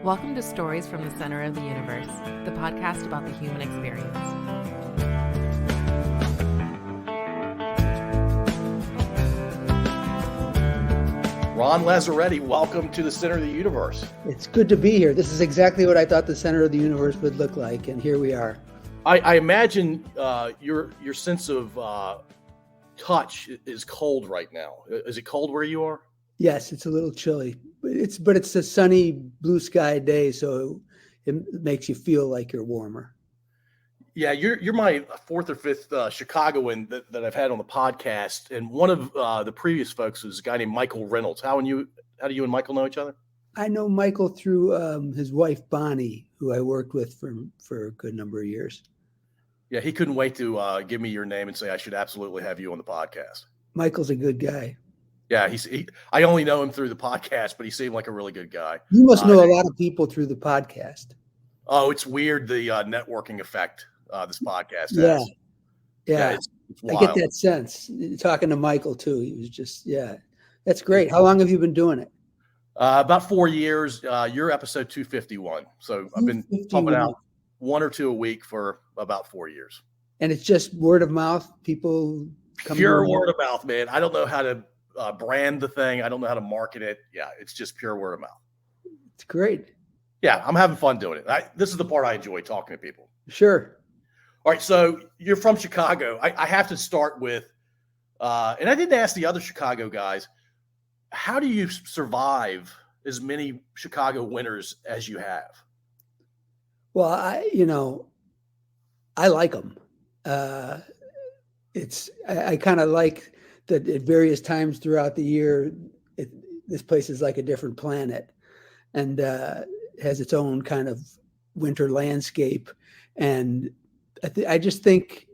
Welcome to Stories from the Center of the Universe, the podcast about the human experience. Ron Lazzeretti, welcome to the Center of the Universe. It's good to be here. This is exactly what I thought the center of the universe would look like, and here we are. I imagine your sense of touch is cold right now. Is it cold where you are? Yes, it's a little chilly, but it's a sunny, blue sky day, so it makes you feel like you're warmer. Yeah, you're my fourth or fifth Chicagoan that I've had on the podcast, and one of the previous folks was a guy named Michael Reynolds. How do you and Michael know each other? I know Michael through his wife Bonnie, who I worked with for a good number of years. Yeah, he couldn't wait to give me your name and say I should absolutely have you on the podcast. Michael's a good guy. Yeah, I only know him through the podcast, but he seemed like a really good guy. You must know a lot of people through the podcast. Oh, it's weird, the networking effect this podcast has. Yeah. It's wild. I get that sense. Talking to Michael, too. He was just, that's great. How long have you been doing it? About 4 years. You're episode 251. So I've been pumping out one or two a week for about 4 years. And it's just word of mouth? People come pure word of mouth, man. I don't know how to brand the thing. I don't know how to market it. Yeah, it's just pure word of mouth. It's great. Yeah, I'm having fun doing it. This is the part I enjoy, talking to people. Sure. All right, so you're from Chicago. I have to start with, and I didn't ask the other Chicago guys, how do you survive as many Chicago winters as you have? Well, I like them. I kind of like that at various times throughout the year, this place is like a different planet and has its own kind of winter landscape. And I just think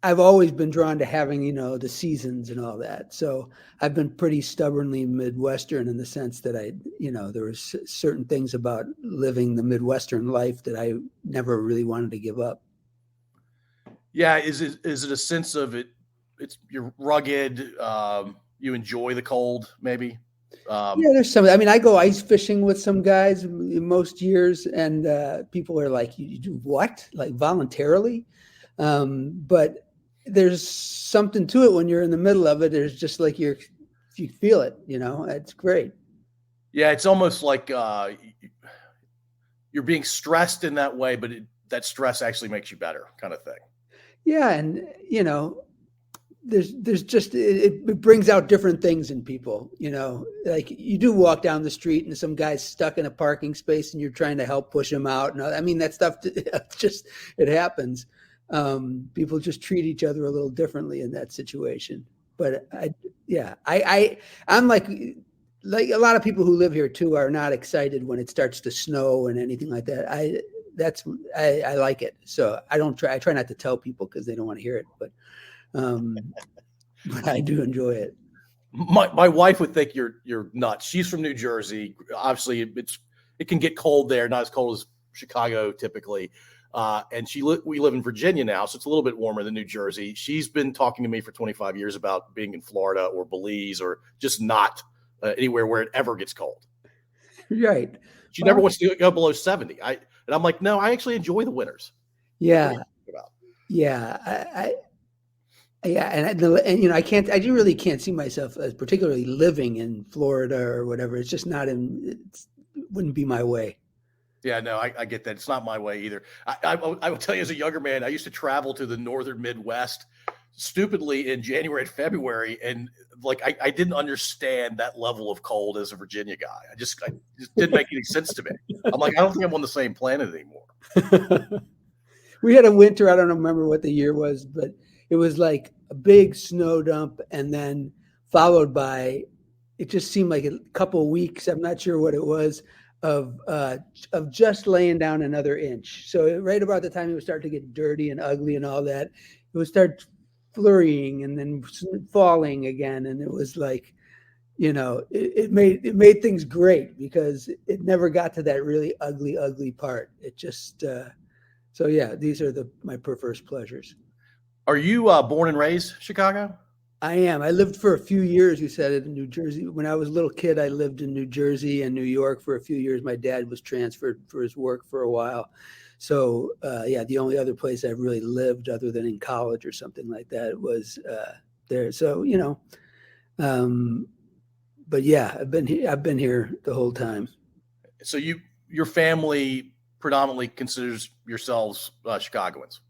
I've always been drawn to having, the seasons and all that. So I've been pretty stubbornly Midwestern in the sense that there was certain things about living the Midwestern life that I never really wanted to give up. Yeah. Is it a sense of it? You're rugged. You enjoy the cold, maybe. There's some. I mean, I go ice fishing with some guys most years, and people are like, "You do what? Like voluntarily?" But there's something to it when you're in the middle of it. There's just like you feel it. It's great. Yeah, it's almost like you're being stressed in that way, but that stress actually makes you better, kind of thing. Yeah, and there's just it brings out different things in people. Like you do walk down the street and some guy's stuck in a parking space and you're trying to help push him out. And I mean that stuff it happens. People just treat each other a little differently in that situation. But I'm like a lot of people who live here too are not excited when it starts to snow and anything like that. I like it. So I try not to tell people because they don't want to hear it, but I do enjoy it. My wife would think you're nuts. She's from New Jersey. Obviously it can get cold there, not as cold as Chicago typically. And we live in Virginia now, so it's a little bit warmer than New Jersey. She's been talking to me for 25 years about being in Florida or Belize or just not anywhere where it ever gets cold. Right. She never wants to go below 70. And I'm like, no, I actually enjoy the winters. Yeah. And I really can't see myself as particularly living in Florida or whatever. It's just it wouldn't be my way. Yeah, no, I get that. It's not my way either. I will tell you, as a younger man, I used to travel to the northern Midwest stupidly in January and February. And I didn't understand that level of cold as a Virginia guy. It just didn't make any sense to me. I'm like, I don't think I'm on the same planet anymore. We had a winter. I don't remember what the year was, but it was like a big snow dump. And then followed by, it just seemed like a couple of weeks. I'm not sure what it was. Of just laying down another inch. So right about the time it would start to get dirty and ugly and all that, it would start flurrying and then falling again. And it was like, it made things great because it never got to that really ugly part. It just, these are my first pleasures. Are you born and raised Chicago? I am. I lived for a few years, you said it, in New Jersey. When I was a little kid, I lived in New Jersey and New York for a few years. My dad was transferred for his work for a while. So, yeah, the only other place I really lived other than in college or something like that was there. So, um, but yeah, I've been here the whole time. So your family predominantly considers yourselves Chicagoans.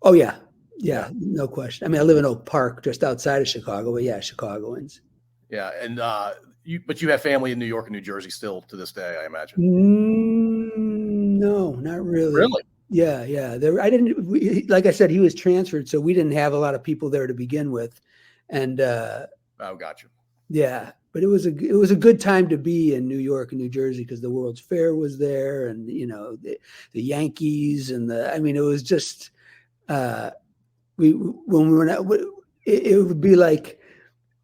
Oh, yeah. Yeah, no question. I mean, I live in Oak Park, just outside of Chicago, but yeah, Chicagoans. Yeah, and but you have family in New York and New Jersey still to this day, I imagine. No, not really. Really? Yeah, yeah. Like I said, he was transferred, so we didn't have a lot of people there to begin with, and Oh, gotcha. yeah. But it was a good time to be in New York and New Jersey because the World's Fair was there, and the Yankees I mean, it was just. When we were not, it would be like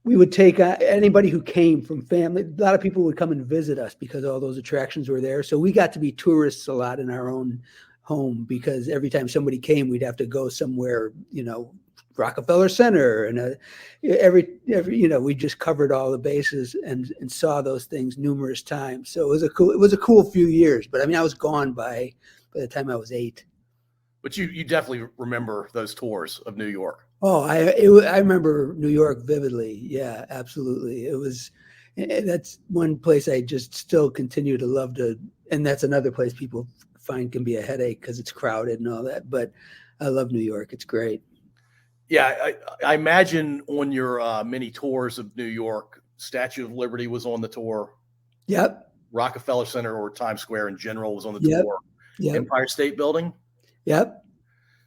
we would take anybody who came from family. A lot of people would come and visit us because all those attractions were there. So we got to be tourists a lot in our own home because every time somebody came, we'd have to go somewhere, Rockefeller Center, and every we just covered all the bases and saw those things numerous times. So it was a cool few years. But I mean, I was gone by the time I was 8. But you definitely remember those tours of New York. Oh, I remember New York vividly. Yeah, absolutely. That's one place I just still continue to love and that's another place people find can be a headache because it's crowded and all that. But I love New York. It's great. Yeah, I imagine on your many tours of New York, Statue of Liberty was on the tour. Yep. Rockefeller Center or Times Square in general was on the Yep. tour. Yep. Empire State Building. Yep.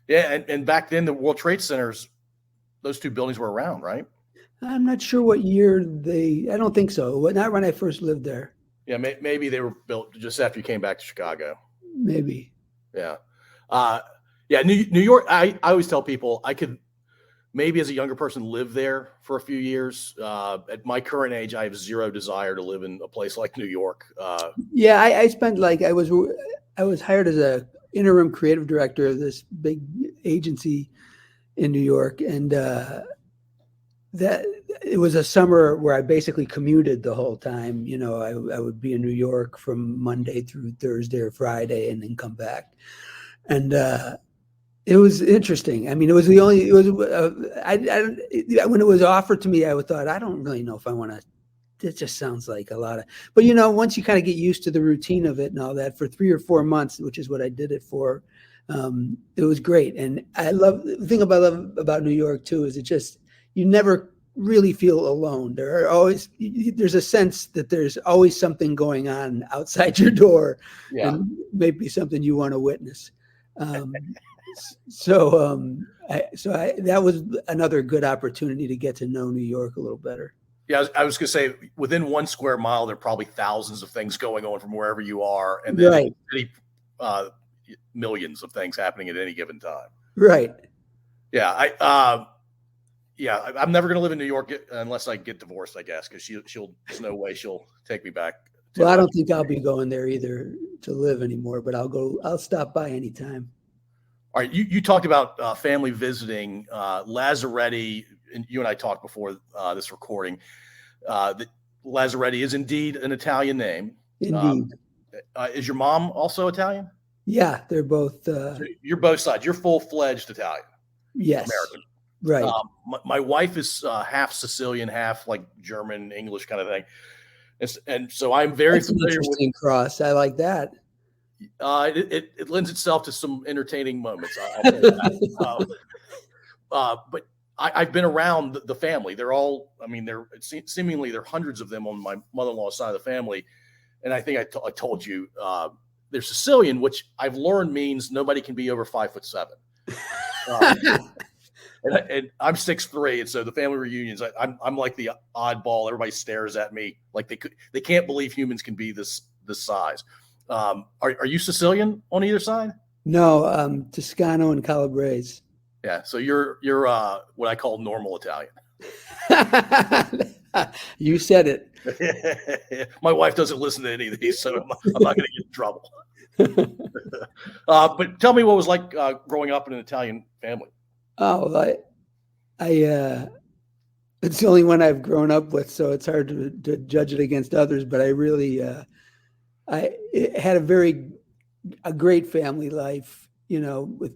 Yeah, and back then the World Trade Centers, those two buildings were around, right? I'm not sure what year I don't think so. Not when I first lived there. Yeah, maybe they were built just after you came back to Chicago. Maybe. Yeah. Yeah, New York, I always tell people I could maybe as a younger person live there for a few years. At my current age, I have zero desire to live in a place like New York. Yeah, I spent I was hired as a interim creative director of this big agency in New York, and that it was a summer where I basically commuted the whole time. I would be in New York from Monday through Thursday or Friday, and then come back, and it was interesting. I mean, it was when it was offered to me, I thought I don't really know if I want to. It just sounds like a lot of, but once you kind of get used to the routine of it and all that for 3 or 4 months, which is what I did it for, it was great. And the thing I love about New York too, is you never really feel alone. There's a sense that there's always something going on outside your door, and maybe something you want to witness. So that was another good opportunity to get to know New York a little better. Yeah, I was going to say within 1 square mile, there are probably thousands of things going on from wherever you are, and then right. Millions of things happening at any given time. Right. Yeah, I'm never going to live in New York unless I get divorced, I guess, because there's no way she'll take me back. Well, I don't think I'll be going there either to live anymore, but I'll stop by anytime. All right, you talked about family visiting. Lazzeretti, and you and I talked before this recording. That Lazzeretti is indeed an Italian name. Indeed. Is your mom also Italian? Yeah, they're both. So you're both sides. You're full-fledged Italian. Yes. American. Right. My wife is half Sicilian, half like German, English kind of thing. And so I'm very familiar with interesting cross. I like that. It lends itself to some entertaining moments. But I've been around the family. They're all, I mean, seemingly there are hundreds of them on my mother-in-law's side of the family. And I think I told you, they're Sicilian, which I've learned means nobody can be over 5'7". And I'm 6'3", and so the family reunions, I'm like the oddball. Everybody stares at me like they can't believe humans can be this size. Are you Sicilian on either side? No, Toscano and Calabrese. Yeah, so you're what I call normal Italian. You said it. My wife doesn't listen to any of these, so I'm not going to get in trouble. But tell me what it was like growing up in an Italian family. Oh, it's the only one I've grown up with, so it's hard to judge it against others. But I really, I had a great family life, with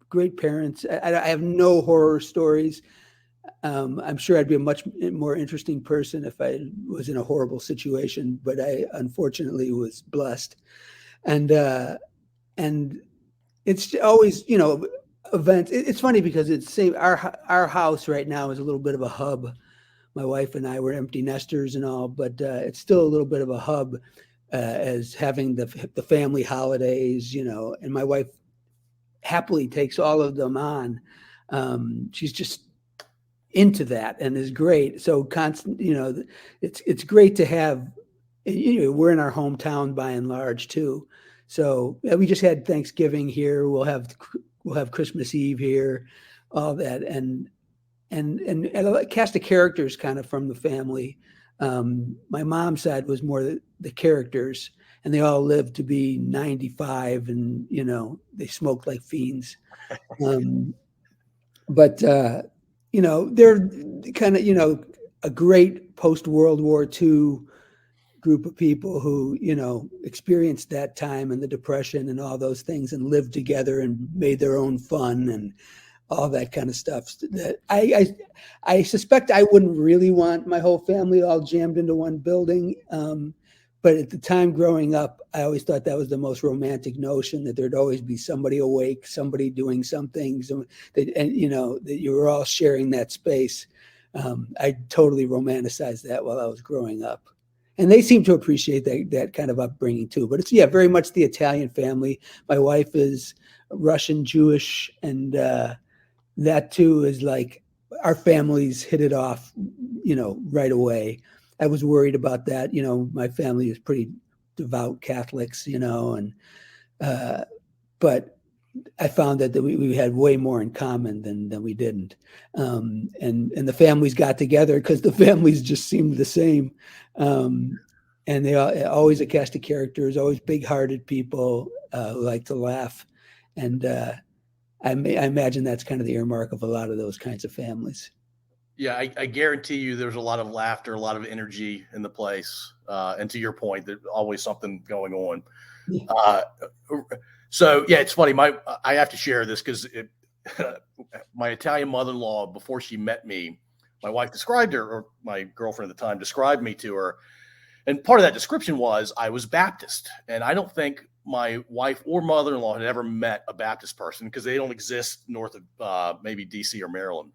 great parents. I have no horror stories. I'm sure I'd be a much more interesting person if I was in a horrible situation, but I unfortunately was blessed. And it's always, events. It's funny because it's same. Our house right now is a little bit of a hub. My wife and I were empty nesters and all, but it's still a little bit of a hub, as having the family holidays, and my wife happily takes all of them on. She's just into that and is great. So constant, it's great to have. We're in our hometown by and large too. So we just had Thanksgiving here. We'll have Christmas Eve here, all that, and a cast of characters kind of from the family. My mom's side was more the characters, and they all lived to be 95, and they smoked like fiends. But they're kind of a great post World War II group of people who experienced that time and the Depression and all those things, and lived together and made their own fun and all that kind of stuff. That I suspect I wouldn't really want my whole family all jammed into one building. But at the time growing up, I always thought that was the most romantic notion, that there'd always be somebody awake, somebody doing something, that you were all sharing that space. I totally romanticized that while I was growing up. And they seem to appreciate that kind of upbringing too. But it's, very much the Italian family. My wife is Russian Jewish, and that too is like our families hit it off, right away. I was worried about that. My family is pretty devout Catholics, but I found that we had way more in common than we didn't. And the families got together because the families just seemed the same. And they always a cast of characters, always big-hearted people who like to laugh. And I imagine that's kind of the earmark of a lot of those kinds of families. Yeah, I guarantee you there's a lot of laughter, a lot of energy in the place. And to your point, there's always something going on. Yeah. So yeah, it's funny. I have to share this because my Italian mother-in-law, before she met me, my wife described her, or my girlfriend at the time described me to her. And part of that description was I was Baptist. And I don't think my wife or mother-in-law had ever met a Baptist person, because they don't exist north of maybe DC or Maryland.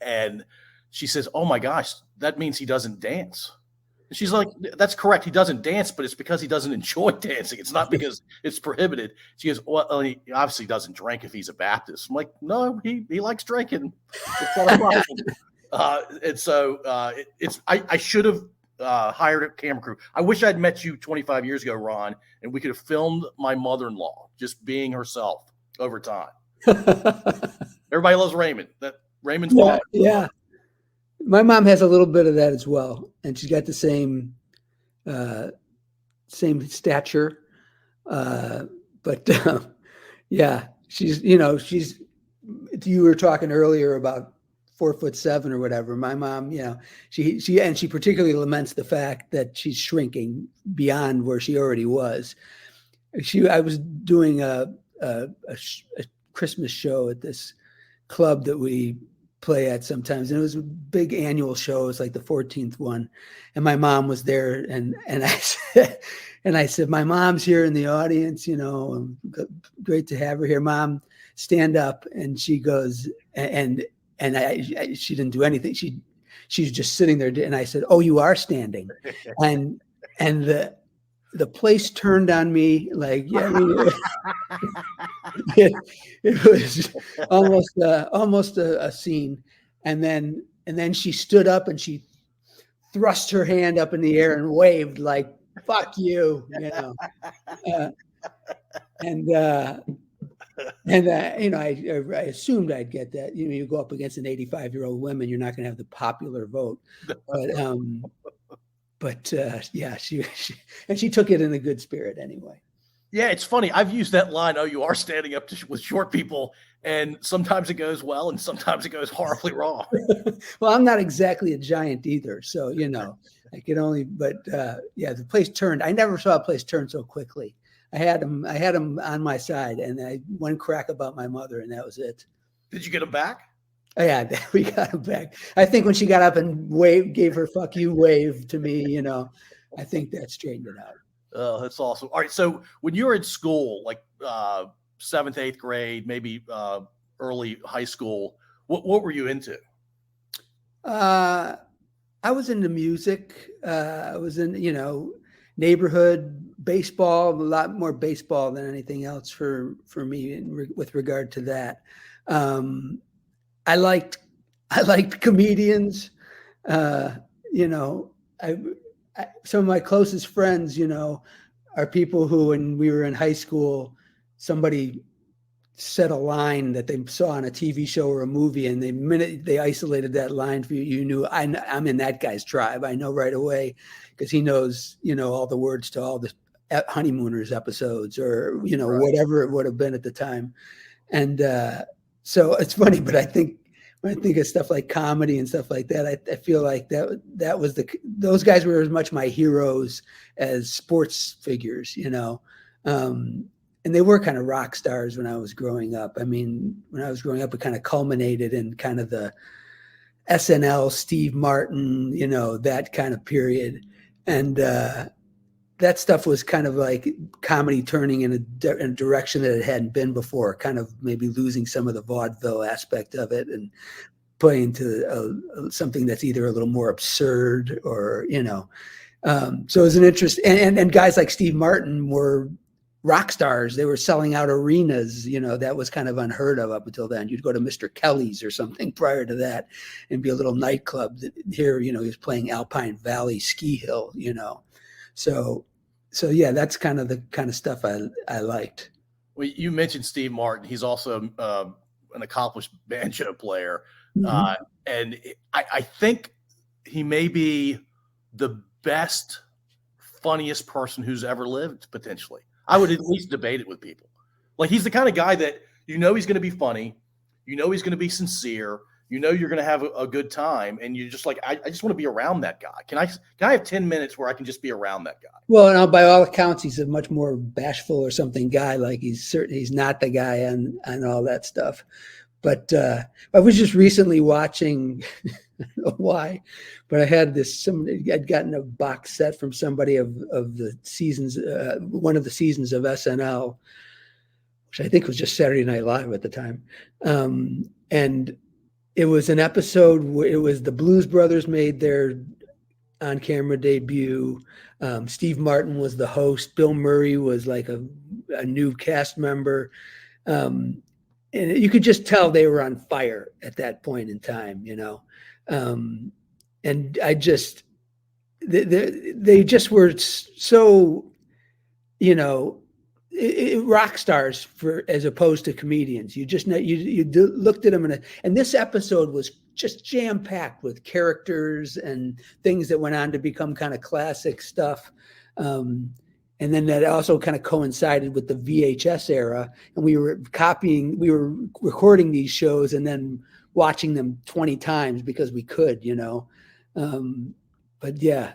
And she says, "Oh my gosh, that means he doesn't dance." And she's like, "That's correct. He doesn't dance, but it's because he doesn't enjoy dancing. It's not because it's prohibited." She goes, "Well, he obviously doesn't drink if he's a Baptist." I'm like, "No, he likes drinking. It's not a problem." And so I should have hired a camera crew. I wish I'd met you 25 years ago, Ron, and we could have filmed my mother-in-law just being herself over time. Everybody loves Raymond. Raymond's mom. Yeah. My mom has a little bit of that as well, and she's got the same stature, but yeah, she's. You were talking earlier about 4'7" or whatever. My mom, she particularly laments the fact that she's shrinking beyond where she already was. I was doing a Christmas show at this club that we play at sometimes, and it was a big annual show. It was like the 14th one, and my mom was there, and I said, "My mom's here in the audience, great to have her here. Mom, stand up." And she goes, and she didn't do anything. She's just sitting there, and I said, "Oh, you are standing," and the place turned on me like, it was almost a scene. And then she stood up and she thrust her hand up in the air and waved like, "Fuck you," I assumed I'd get that. You go up against an 85-year-old woman, you're not going to have the popular vote, but yeah, she took it in a good spirit anyway. Yeah, it's funny. I've used that line, "Oh, you are standing up with short people," and sometimes it goes well, and sometimes it goes horribly wrong. Well, I'm not exactly a giant either, so I could only. But yeah, the place turned. I never saw a place turn so quickly. I had him on my side, and one crack about my mother, and that was it. Did you get him back? Oh, yeah, we got him back. I think when she got up and gave her "fuck you" wave to me, I think that straightened it out. Oh, that's awesome. All right. So when you were in school, like seventh, eighth grade, maybe early high school, what were you into? I was into music. I was in, neighborhood baseball, a lot more baseball than anything else for me with regard to that. I liked comedians. Some of my closest friends, are people who, when we were in high school, somebody said a line that they saw on a TV show or a movie, and the minute they isolated that line for you, you knew I'm in that guy's tribe. I know right away because he knows, all the words to all the Honeymooners episodes or, Right. whatever it would have been at the time. And so it's funny, but I think when I think of stuff like comedy and stuff like that, I feel like that was those guys were as much my heroes as sports figures, and they were kind of rock stars when I was growing up. I mean, when I was growing up, it kind of culminated in kind of the SNL, Steve Martin, that kind of period. And that stuff was kind of like comedy turning in a direction that it hadn't been before, kind of maybe losing some of the vaudeville aspect of it and playing to something that's either a little more absurd or, so it was an interest. And guys like Steve Martin were rock stars. They were selling out arenas, that was kind of unheard of up until then. You'd go to Mr. Kelly's or something prior to that and be a little nightclub that here, he was playing Alpine Valley Ski Hill, So yeah, that's kind of the kind of stuff I liked. Well, you mentioned Steve Martin. He's also an accomplished banjo player. Mm-hmm. And I think he may be the best, funniest person who's ever lived, potentially. I would at least debate it with people. Like, he's the kind of guy that he's going to be funny. He's going to be sincere. You're going to have a good time. And you're just like, I just want to be around that guy. Can I have 10 minutes where I can just be around that guy? Well, by all accounts, he's a much more bashful or something guy. Like he's not the guy on all that stuff. But I was just recently watching, I don't know why, but I had I'd gotten a box set from somebody of the seasons, one of the seasons of SNL, which I think was just Saturday Night Live at the time. And it was an episode where it was the Blues Brothers made their on-camera debut. Steve Martin was the host. Bill Murray was like a new cast member. And you could just tell they were on fire at that point in time, and I just, they just were so, rock stars as opposed to comedians. You just you looked at them and this episode was just jam packed with characters and things that went on to become kind of classic stuff. And then that also kind of coincided with the VHS era, and we were recording these shows and then watching them 20 times because we could, But yeah,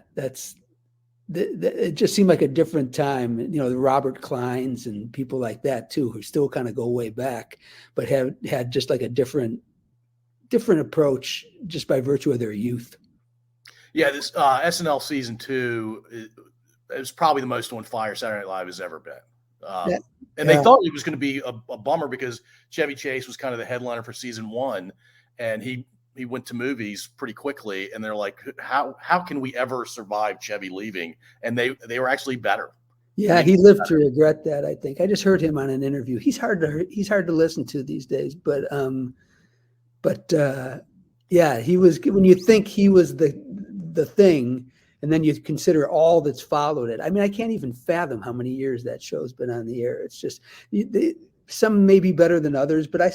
it just seemed like a different time. The Robert Kleins and people like that too, who still kind of go way back, but had just like a different approach just by virtue of their youth. Yeah, this SNL season 2. It was probably the most on fire Saturday Night Live has ever been. And they thought it was going to be a bummer because Chevy Chase was kind of the headliner for season 1, and he went to movies pretty quickly, and they're like, how can we ever survive Chevy leaving? And they were actually better. Yeah, he lived to regret that, I think. I just heard him on an interview. He's hard to listen to these days, but yeah, he was, when you think he was the thing, and then you consider all that's followed it. I mean, I can't even fathom how many years that show's been on the air. It's just some may be better than others, but I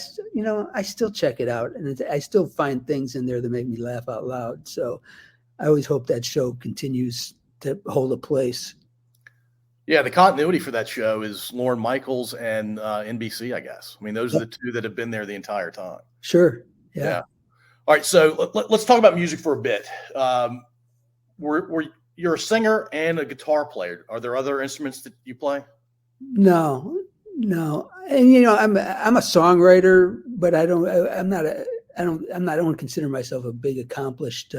still check it out, and I still find things in there that make me laugh out loud. So I always hope that show continues to hold a place. Yeah, the continuity for that show is Lorne Michaels and NBC, I guess. I mean, those are the two that have been there the entire time. Sure. Yeah. Yeah. All right, so let's talk about music for a bit. You're a singer and a guitar player. Are there other instruments that you play? No, no. And I'm a songwriter, but I don't consider myself a big accomplished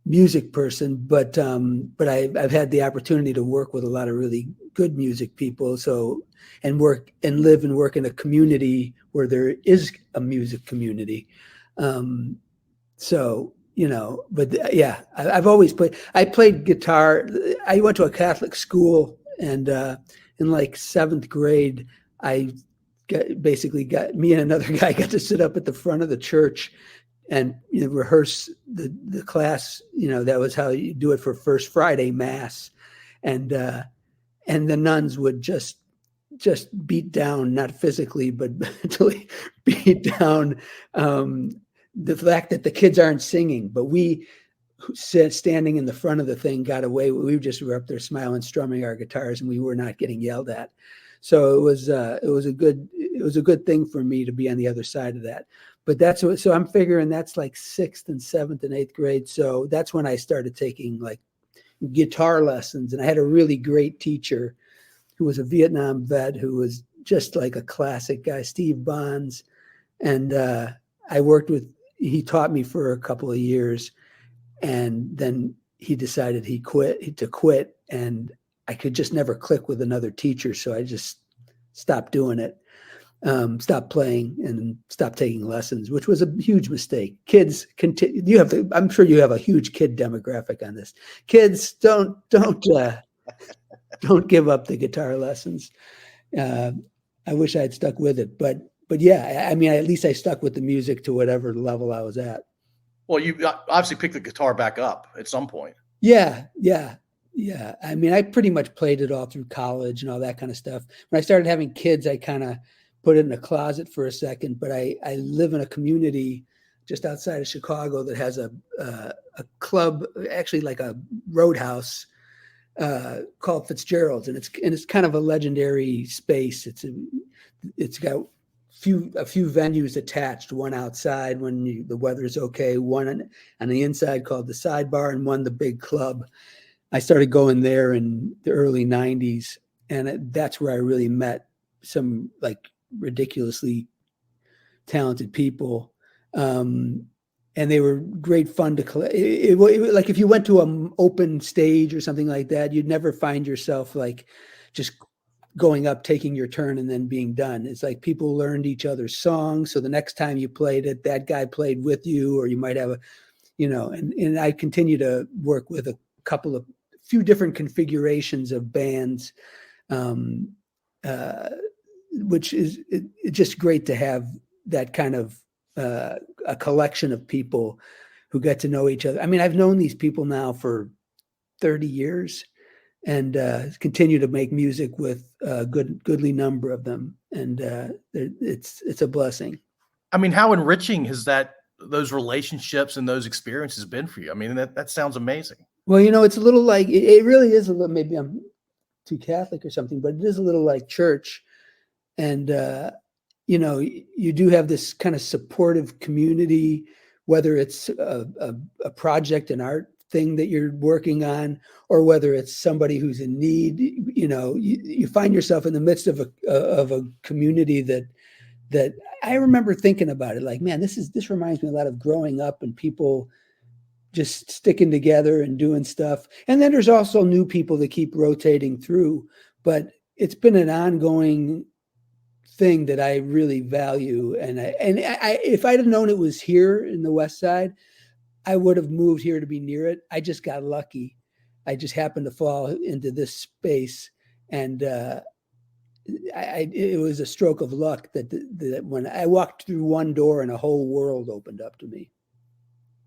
music person, but I've had the opportunity to work with a lot of really good music people. So, and live and work in a community where there is a music community. So, but yeah, I've always played. I played guitar. I went to a Catholic school, and in like seventh grade, I basically got me and another guy got to sit up at the front of the church and rehearse the class. That was how you do it for First Friday Mass, and the nuns would just beat down, not physically, but mentally beat down the fact that the kids aren't singing. But we standing in the front of the thing got away. We were up there smiling, strumming our guitars, and we were not getting yelled at. So it was a good thing for me to be on the other side of that. But so I'm figuring that's like sixth and seventh and eighth grade. So that's when I started taking like guitar lessons. And I had a really great teacher who was a Vietnam vet who was just like a classic guy, Steve Bonds. And he taught me for a couple of years. And then he decided to quit. And I could just never click with another teacher. So I just stopped doing it. Stopped playing and stopped taking lessons, which was a huge mistake. Kids continue. I'm sure you have a huge kid demographic on this. Kids don't give up the guitar lessons. I wish I had stuck with it, but yeah, I mean, at least I stuck with the music to whatever level I was at. Well, you obviously picked the guitar back up at some point. Yeah. I mean, I pretty much played it all through college and all that kind of stuff. When I started having kids, I kind of put it in a closet for a second, but I live in a community just outside of Chicago that has a club, actually like a roadhouse called Fitzgerald's, and it's kind of a legendary space. It's got a few venues attached, one outside when the weather's okay, one on the inside called the Sidebar, and one the big club. I started going there in the early 90s, and that's where I really met some like ridiculously talented people. And they were great fun to collect. Like if you went to an open stage or something like that, you'd never find yourself like just going up, taking your turn and then being done. It's like people learned each other's songs. So the next time you played it, that guy played with you, or you might have and I continue to work with a few different configurations of bands, which is it's just great to have that kind of a collection of people who get to know each other. I mean, I've known these people now for 30 years and continue to make music with a goodly number of them. And it's a blessing. I mean, how enriching has those relationships and those experiences been for you? I mean, that sounds amazing. Well, it's a little like, it really is a little, maybe I'm too Catholic or something, but it is a little like church. And, you do have this kind of supportive community, whether it's a project, an art thing that you're working on, or whether it's somebody who's in need. You find yourself in the midst of a community that I remember thinking about it like, man, this reminds me a lot of growing up and people just sticking together and doing stuff. And then there's also new people that keep rotating through, but it's been an ongoing thing that I really value. And if I'd have known it was here in the West Side, I would have moved here to be near it. I just got lucky. I just happened to fall into this space, and it was a stroke of luck that when I walked through one door and a whole world opened up to me.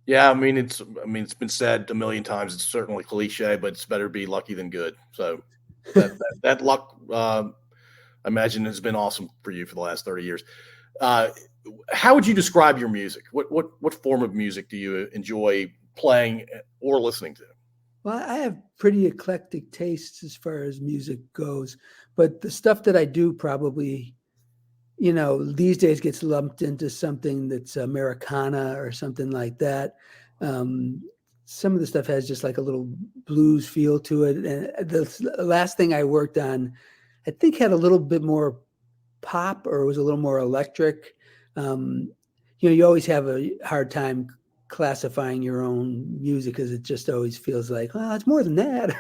Yeah, I mean, it's been said a million times. It's certainly cliche, but it's better to be lucky than good. So that luck, I imagine, has been awesome for you for the last 30 years. How would you describe your music? What form of music do you enjoy playing or listening to? Well, I have pretty eclectic tastes as far as music goes, but the stuff that I do probably, these days gets lumped into something that's Americana or something like that. Um, some of the stuff has just like a little blues feel to it. And the last thing I worked on, I think had a little bit more pop or was a little more electric. Um, you always have a hard time classifying your own music because it just always feels like, well, it's more than that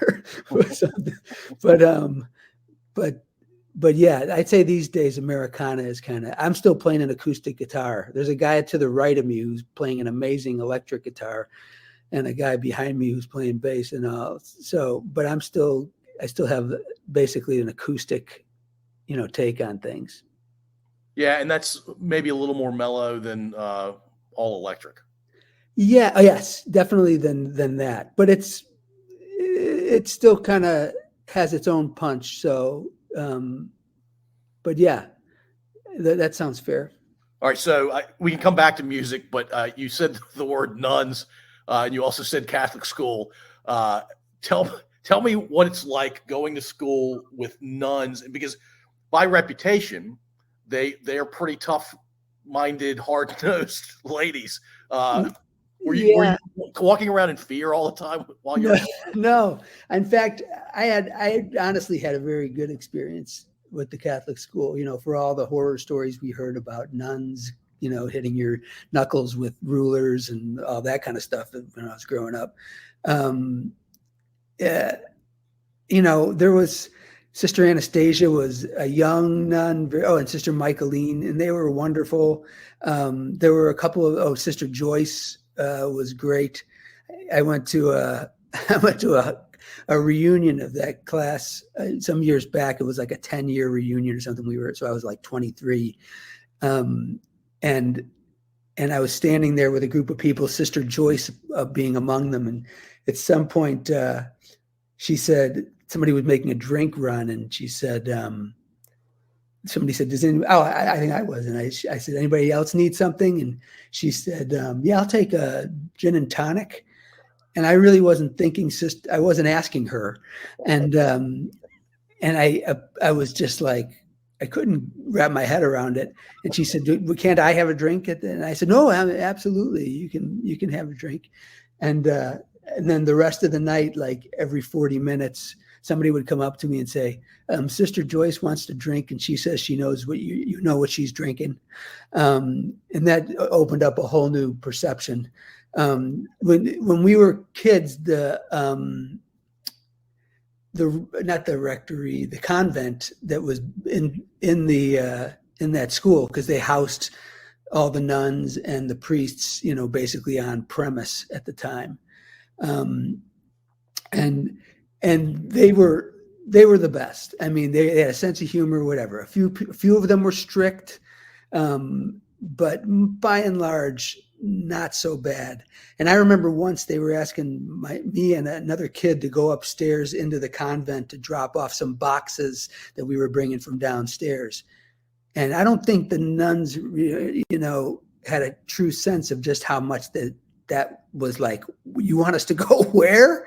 or something. But but but yeah, I'd say these days Americana is kind of. I'm still playing an acoustic guitar. There's a guy to the right of me who's playing an amazing electric guitar, and a guy behind me who's playing bass and all. So, but I still have basically an acoustic, take on things. Yeah, and that's maybe a little more mellow than all electric. Yeah, yes, definitely than that. But it still kind of has its own punch. So, but yeah, that sounds fair. All right, so we can come back to music, but you said the word nuns, and you also said Catholic school. Tell me what it's like going to school with nuns, because by reputation, they are pretty tough-minded, hard-nosed ladies. Were you walking around in fear all the time while you're? No. In fact, I honestly had a very good experience with the Catholic school. For all the horror stories we heard about nuns, hitting your knuckles with rulers and all that kind of stuff when I was growing up. There was Sister Anastasia was a young nun. And Sister Michaeline, and they were wonderful. There were a couple of Sister Joyce was great. I went to a reunion of that class some years back. It was like a 10-year reunion or something. So I was like 23, and I was standing there with a group of people, Sister Joyce being among them. And at some point, she said somebody was making a drink run, and she said, somebody said, "Does anyone?" Oh, I think I was, and I said, "Anybody else need something?" And she said, "Yeah, I'll take a gin and tonic." And I really wasn't thinking, I wasn't asking her, and I was just like, I couldn't wrap my head around it. And she said, "Can't I have a drink?" And I said, "No, absolutely, you can have a drink." And then the rest of the night, like every 40 minutes, somebody would come up to me and say, "Sister Joyce wants to drink, and she says she knows what you know what she's drinking," and that opened up a whole new perception. When we were kids, not the rectory, the convent that was in that school, because they housed all the nuns and the priests, basically on premise at the time, and they were the best. I mean, they had a sense of humor, whatever. A few of them were strict, but by and large, not so bad. And I remember once they were asking me and another kid to go upstairs into the convent to drop off some boxes that we were bringing from downstairs. And I don't think the nuns, had a true sense of just how much that was like, you want us to go where?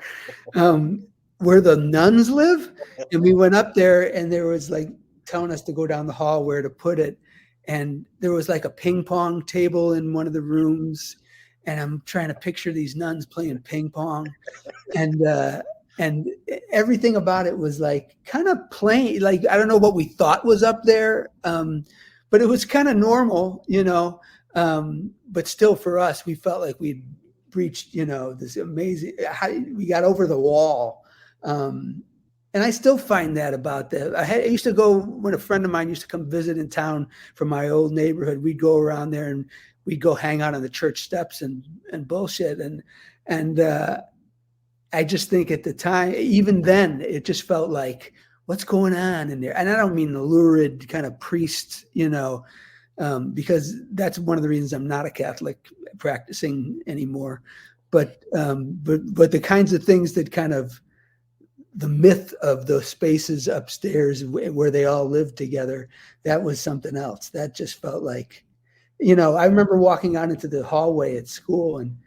Where the nuns live? And we went up there, and there was like telling us to go down the hall where to put it. And there was like a ping pong table in one of the rooms. And I'm trying to picture these nuns playing ping pong. And everything about it was like kind of plain. Like, I don't know what we thought was up there, but it was kind of normal, but still for us, we felt like we'd reached, this amazing, we got over the wall. And I still find that about that. I used to go when a friend of mine used to come visit in town from my old neighborhood. We'd go around there and we'd go hang out on the church steps and bullshit. And I just think at the time, even then, it just felt like, what's going on in there? And I don't mean the lurid kind of priest, because that's one of the reasons I'm not a Catholic practicing anymore. But the kinds of things that kind of, the myth of the spaces upstairs where they all lived together, that was something else. That just felt like, I remember walking out into the hallway at school, and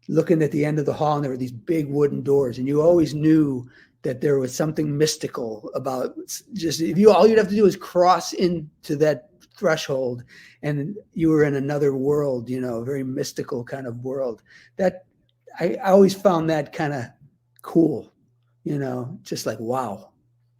looking at the end of the hall, and there were these big wooden doors, and you always knew that there was something mystical about just all you'd have to do is cross into that threshold and you were in another world, a very mystical kind of world. That I always found that kind of cool, just like, wow.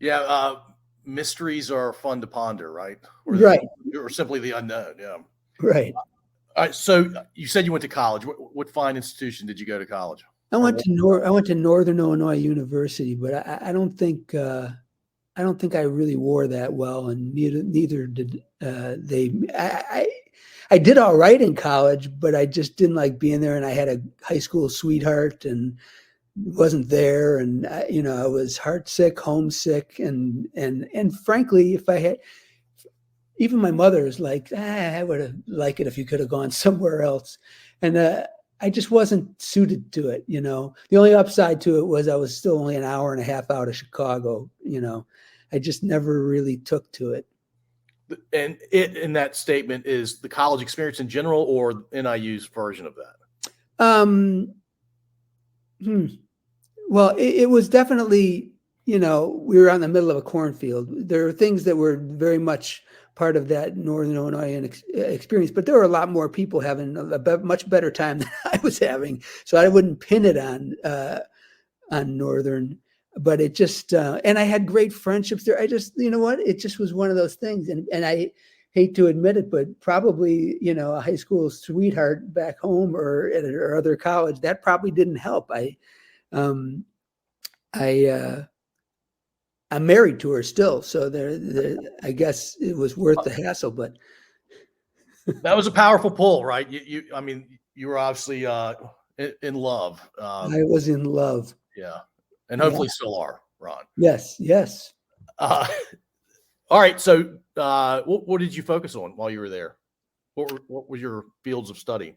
Yeah. Mysteries are fun to ponder, right? Right. Or simply the unknown. Yeah. Right. All right. So you said you went to college. What fine institution did you go to college? I went to Northern Illinois University, but I don't think I really wore that well, and neither did they. I did all right in college, but I just didn't like being there. And I had a high school sweetheart, and wasn't there, and I was heartsick, homesick, and frankly, if I had, even my mother is like, I would have liked it if you could have gone somewhere else, and I just wasn't suited to it. The only upside to it was I was still only an hour and a half out of Chicago. I just never really took to it. And it in that statement is the college experience in general, or NIU's version of that? Well, it was definitely, we were out in the middle of a cornfield. There are things that were very much part of that Northern Illinois experience, but there were a lot more people having a much better time than I was having. So I wouldn't pin it on Northern, but it just, and I had great friendships there. I just, it just was one of those things. And I hate to admit it, but probably, a high school sweetheart back home or at or other college, that probably didn't help. I'm married to her still, so I guess it was worth the hassle. But that was a powerful pull, right? I mean, you were obviously in love. I was in love. Yeah, and hopefully still are, Ron. Yes. All right. So, what did you focus on while you were there? What were your fields of study?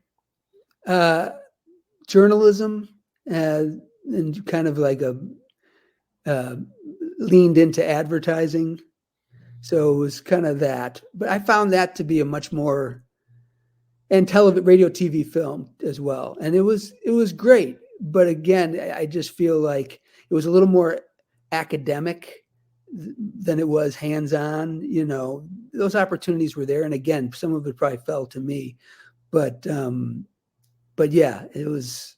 Journalism, and kind of like leaned into advertising. So it was kind of that, but I found that to be a much more, and television, radio, TV, film as well. And it was great. But again, I just feel like it was a little more academic than it was hands-on. Those opportunities were there. And again, some of it probably fell to me, but yeah, it was,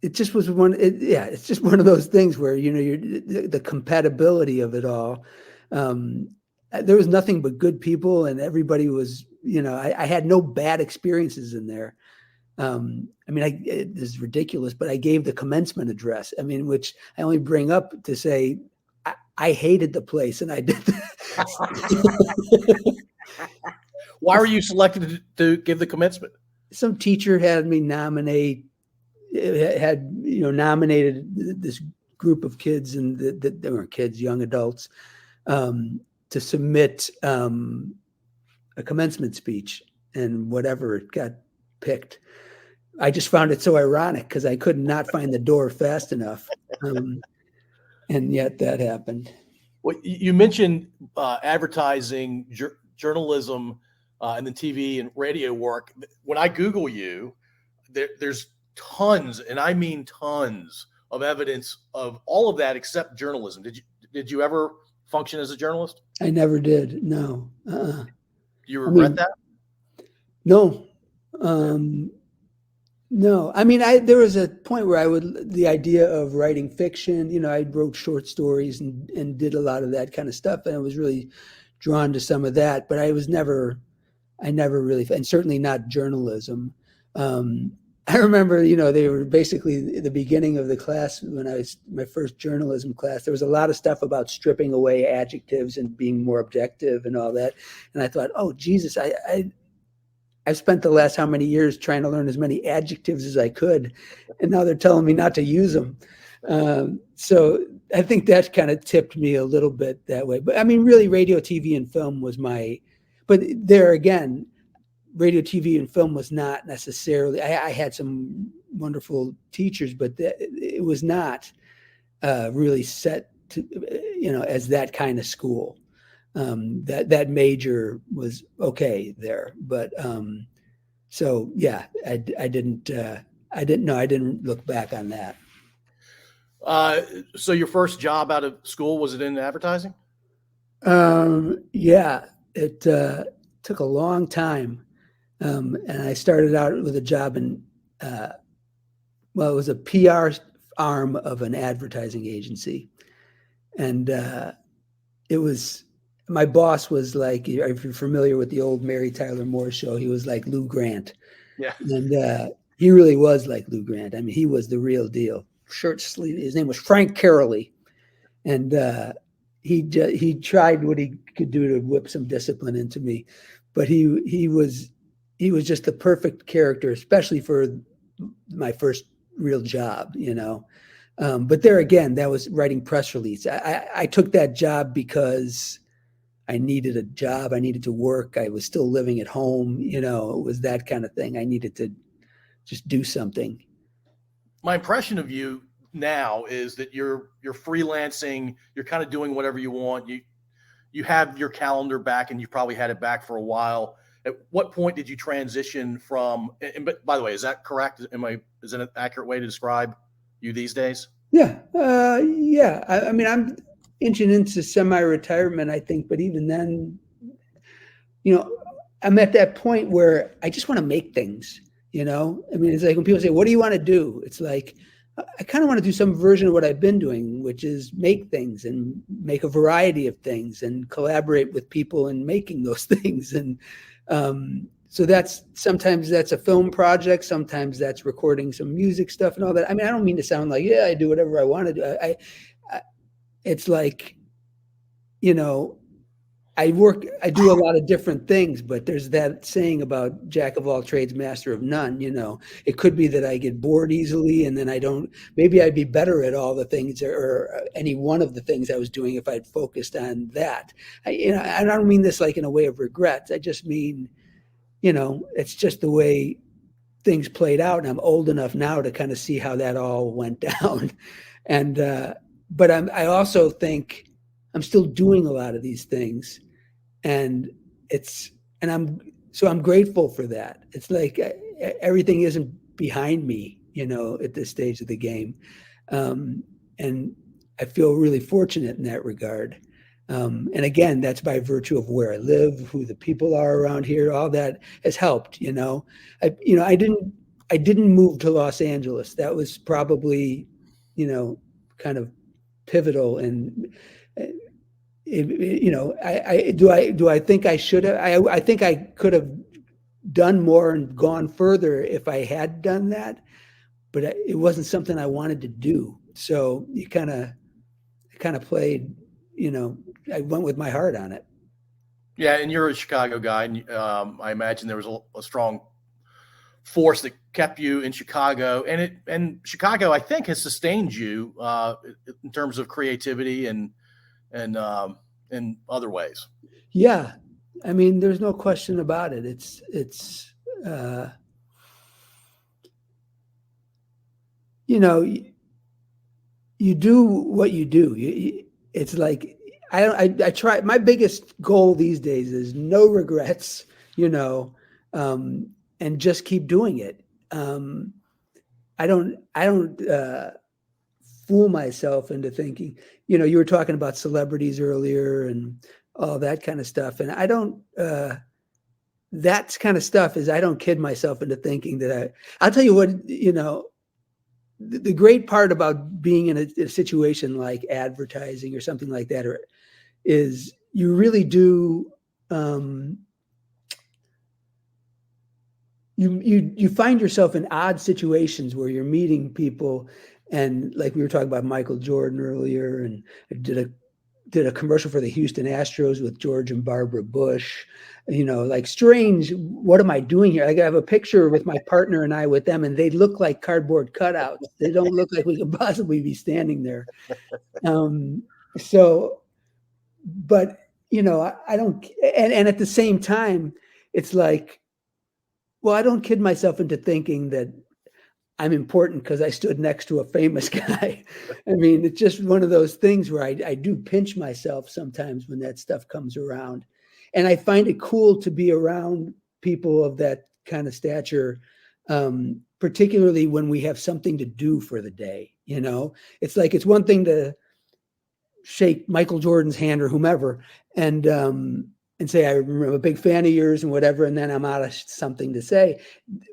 it just was it's just one of those things where, the compatibility of it all. There was nothing but good people, and everybody was, I had no bad experiences in there. It is ridiculous, but I gave the commencement address. Which I only bring up to say I hated the place, and I did. Why were you selected to give the commencement? Some teacher had me nominated this group of kids, and they weren't kids, young adults, to submit a commencement speech, and whatever it got picked. I just found it so ironic because I could not find the door fast enough, and yet that happened. Well, you mentioned advertising, journalism, and then TV and radio work. When I Google you, there's tons, and I mean tons, of evidence of all of that except journalism. Did you ever function as a journalist? I never did. No. You regret that? No. No. There was a point where the idea of writing fiction, I wrote short stories and did a lot of that kind of stuff. And I was really drawn to some of that, but I never really, and certainly not journalism. I remember, they were basically at the beginning of the class when I was my first journalism class, there was a lot of stuff about stripping away adjectives and being more objective and all that. And I thought, oh, Jesus, I've spent the last how many years trying to learn as many adjectives as I could. And now they're telling me not to use them. So I think that kind of tipped me a little bit that way. But really radio, TV, and film was but there again, radio, TV, and film was not necessarily, I had some wonderful teachers, but it was not really set to, as that kind of school. That major was okay there, but So yeah, I didn't look back on that. So your first job out of school, was it in advertising? Yeah, it took a long time. And I started out with a job in, it was a PR arm of an advertising agency. And it was, my boss was like, if you're familiar with the old Mary Tyler Moore show, he was like Lou Grant. Yeah. And he really was like Lou Grant. I mean, he was the real deal. Shirt sleeve. His name was Frank Caroly. And he tried what he could do to whip some discipline into me. But he was just the perfect character, especially for my first real job, But there again, that was writing press release. I took that job because I needed a job. I needed to work. I was still living at home. It was that kind of thing. I needed to just do something. My impression of you now is that you're freelancing. You're kind of doing whatever you want. You have your calendar back, and you've probably had it back for a while. At what point did you transition from? But by the way, is that correct? Is it an accurate way to describe you these days? Yeah, yeah. I mean, I'm inching into semi-retirement, I think. But even then, I'm at that point where I just want to make things. I mean, it's like when people say, "What do you want to do?" It's like I kind of want to do some version of what I've been doing, which is make things and make a variety of things and collaborate with people in making those things. And so sometimes that's a film project. Sometimes that's recording some music stuff and all that. I mean, I don't mean to sound like, I do whatever I want to do. It's like, I do a lot of different things, but there's that saying about jack of all trades, master of none. It could be that I get bored easily, and then maybe I'd be better at all the things or any one of the things I was doing if I'd focused on that. I don't mean this like in a way of regrets. I just mean, it's just the way things played out, and I'm old enough now to kind of see how that all went down. And, but I also think I'm still doing a lot of these things. And I'm grateful for that. It's like everything isn't behind me, at this stage of the game. And I feel really fortunate in that regard. And again, that's by virtue of where I live, who the people are around here, all that has helped, I didn't move to Los Angeles. That was probably, kind of pivotal. And do I think I should have? I think I could have done more and gone further if I had done that, but it wasn't something I wanted to do. So you kind of played, I went with my heart on it. Yeah, and you're a Chicago guy, and I imagine there was a strong force that kept you in Chicago, and Chicago, I think, has sustained you in terms of creativity and in other ways. Yeah. I mean, there's no question about it. It's you do what you do. It's like, I try, my biggest goal these days is no regrets, and just keep doing it. I don't fool myself into thinking, you were talking about celebrities earlier and all that kind of stuff. And I don't, that kind of stuff is, I don't kid myself into thinking that I'll tell you what, the great part about being in a situation like advertising or something like that, is you really do, you find yourself in odd situations where you're meeting people. And like we were talking about Michael Jordan earlier, and I did a commercial for the Houston Astros with George and Barbara Bush, like strange. What am I doing here? I have a picture with my partner and I with them, and they look like cardboard cutouts. They don't look like we could possibly be standing there. But I don't, and at the same time, it's like, well, I don't kid myself into thinking that I'm important because I stood next to a famous guy. I mean, it's just one of those things where I do pinch myself sometimes when that stuff comes around. And I find it cool to be around people of that kind of stature, particularly when we have something to do for the day. It's like, it's one thing to shake Michael Jordan's hand or whomever and say, I'm a big fan of yours and whatever, and then I'm out of something to say.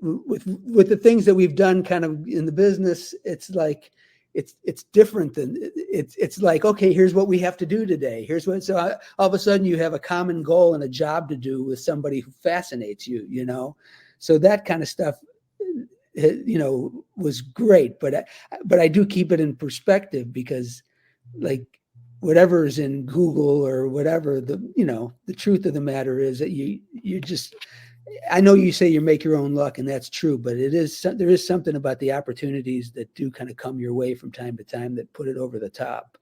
With the things that we've done kind of in the business, it's like, it's different than it's like, okay, here's what we have to do today. So all of a sudden you have a common goal and a job to do with somebody who fascinates you, so that kind of stuff, was great. But I do keep it in perspective, because like whatever's in Google or whatever, the truth of the matter is that you just, I know you say you make your own luck, and that's true, but there is something about the opportunities that do kind of come your way from time to time that put it over the top.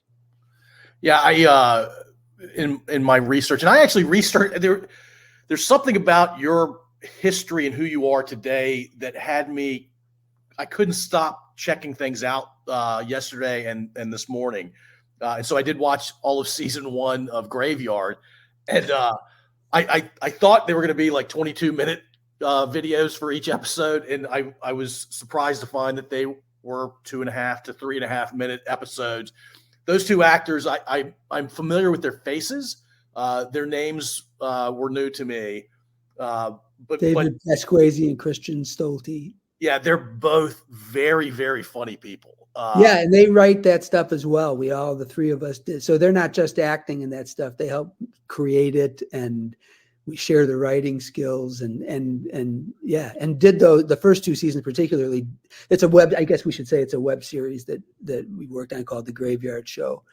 Yeah, I in my research, and I actually researched there's something about your history and who you are today that had me, I couldn't stop checking things out yesterday and this morning. And so I did watch all of season 1 of Graveyard, and I thought they were going to be like 22-minute videos for each episode, and I was surprised to find that they were 2.5 to 3.5 minute episodes. Those two actors, I'm familiar with their faces. Their names were new to me. But David Pasquazi and Christian Stolte. Yeah, they're both very, very funny people. Yeah, and they write that stuff as well. The three of us did. So they're not just acting in that stuff. They help create it, and we share the writing skills and did the first 2 seasons particularly. It's I guess we should say it's a web series that we worked on called The Graveyard Show.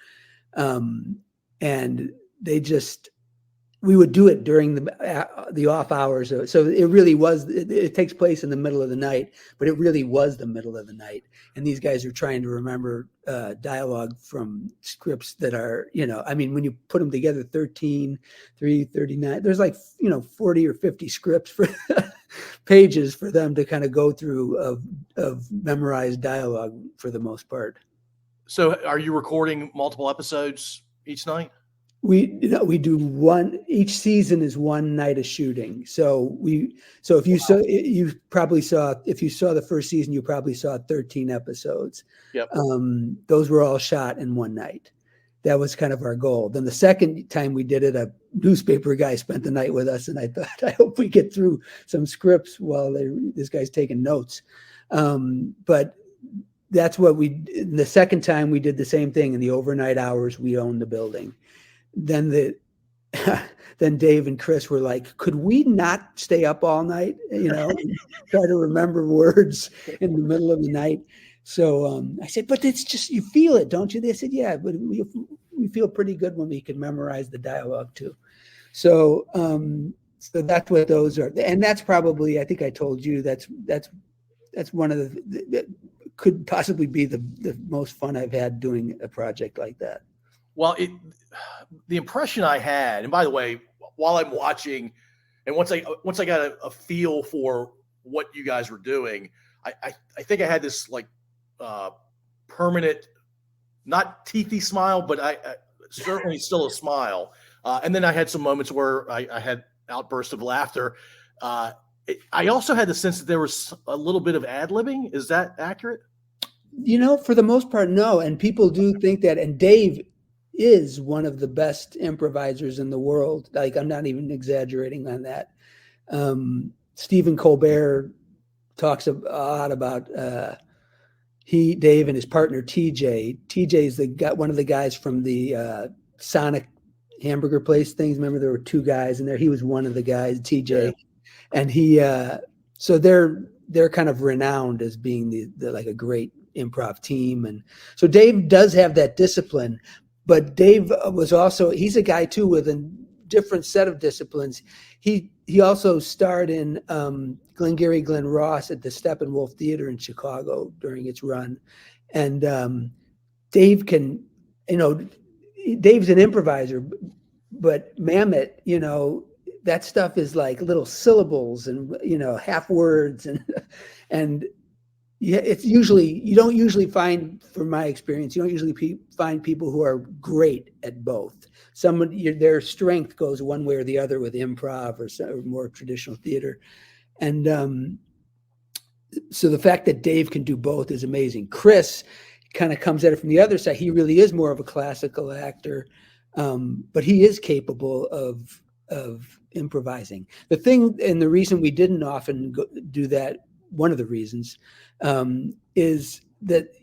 And we would do it during the off hours. So it really was, it takes place in the middle of the night, but it really was the middle of the night. And these guys are trying to remember dialogue from scripts that are, when you put them together, 13, 3, 39, there's like, 40 or 50 scripts for pages for them to kind of go through of memorized dialogue for the most part. So are you recording multiple episodes each night? We do one. Each season is one night of shooting. So if you saw, if you saw the first season, you probably saw 13 episodes. Yep. Those were all shot in one night. That was kind of our goal. Then the second time we did it, a newspaper guy spent the night with us, and I thought, I hope we get through some scripts while this guy's taking notes. But that's what the second time we did the same thing. In the overnight hours, we owned the building. Then Dave and Chris were like, could we not stay up all night, and try to remember words in the middle of the night? So I said, but it's just, you feel it, don't you? They said, yeah, but we feel pretty good when we can memorize the dialogue too. So that's what those are. And that's probably, I think I told you, that's one of that could possibly be the most fun I've had doing a project like that. Well, the impression I had, and by the way, while I'm watching, and once I got a feel for what you guys were doing, I think I had this like permanent, not teethy smile, but I certainly still a smile. And then I had some moments where I had outbursts of laughter. I also had the sense that there was a little bit of ad-libbing. Is that accurate? For the most part, no. And people do think that. And Dave is one of the best improvisers in the world. Like, I'm not even exaggerating on that. Stephen Colbert talks a lot about Dave and his partner TJ. TJ is one of the guys from the Sonic hamburger place things. Remember, there were 2 guys in there. He was one of the guys, TJ, yeah. And he. So they're kind of renowned as being the like a great improv team, and so Dave does have that discipline. But Dave he's a guy too with a different set of disciplines. He also starred in Glengarry Glen Ross at the Steppenwolf Theater in Chicago during its run. And Dave can, Dave's an improviser, but Mamet, that stuff is like little syllables and, half words and yeah, it's usually, you don't usually find, from my experience, you don't usually find people who are great at both. Their strength goes one way or the other with improv or more traditional theater. And so the fact that Dave can do both is amazing. Chris kind of comes at it from the other side. He really is more of a classical actor, but he is capable of improvising. The thing, and the reason we didn't often do that, one of the reasons, is that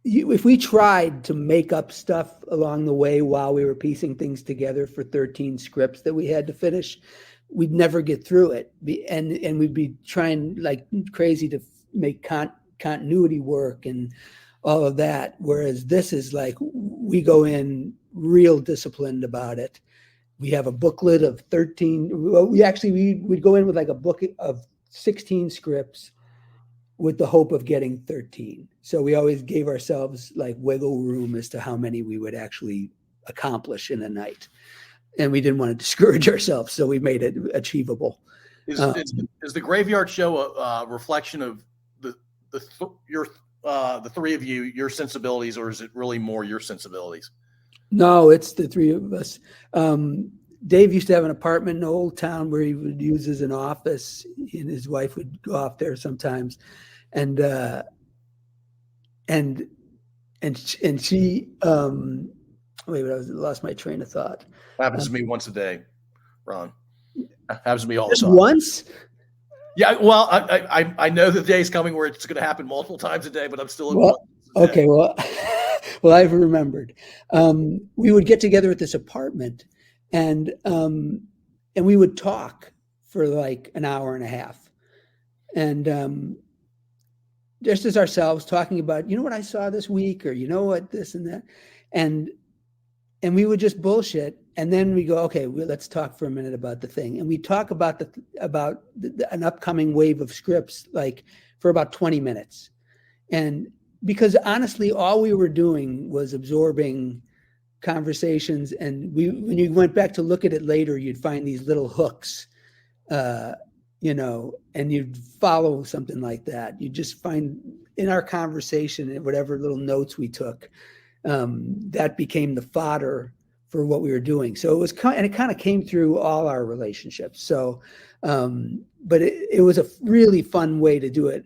if we tried to make up stuff along the way while we were piecing things together for 13 scripts that we had to finish, we'd never get through it. And we'd be trying like crazy to make continuity work and all of that. Whereas this is like, we go in real disciplined about it. We have a booklet of 13. Well, we'd go in with like a book of 16 scripts with the hope of getting 13. So we always gave ourselves like wiggle room as to how many we would actually accomplish in a night. And we didn't want to discourage ourselves, so we made it achievable. Is the Graveyard Show a reflection of the three of you, your sensibilities, or is it really more your sensibilities? No, it's the three of us. Dave used to have an apartment in Old Town where he would use as an office, and his wife would go off there sometimes, and she. Wait, I lost my train of thought. Happens to me once a day, Ron. Happens to me all the Just time. once? Yeah, well, I know the day's coming where it's going to happen multiple times a day, but I'm still. Okay, well, I've remembered. We would get together at this apartment, and we would talk for like an hour and a half, and just as ourselves talking about, you know what I saw this week, or you know what this and that, and we would just bullshit, and then we go, okay, let's talk for a minute about the thing, and we talk about an upcoming wave of scripts like for about 20 minutes, and because honestly, all we were doing was absorbing conversations, and when you went back to look at it later, you'd find these little hooks, and you'd follow something like that. You just find in our conversation and whatever little notes we took, that became the fodder for what we were doing. So it was and it kind of came through all our relationships. So, but it was a really fun way to do it.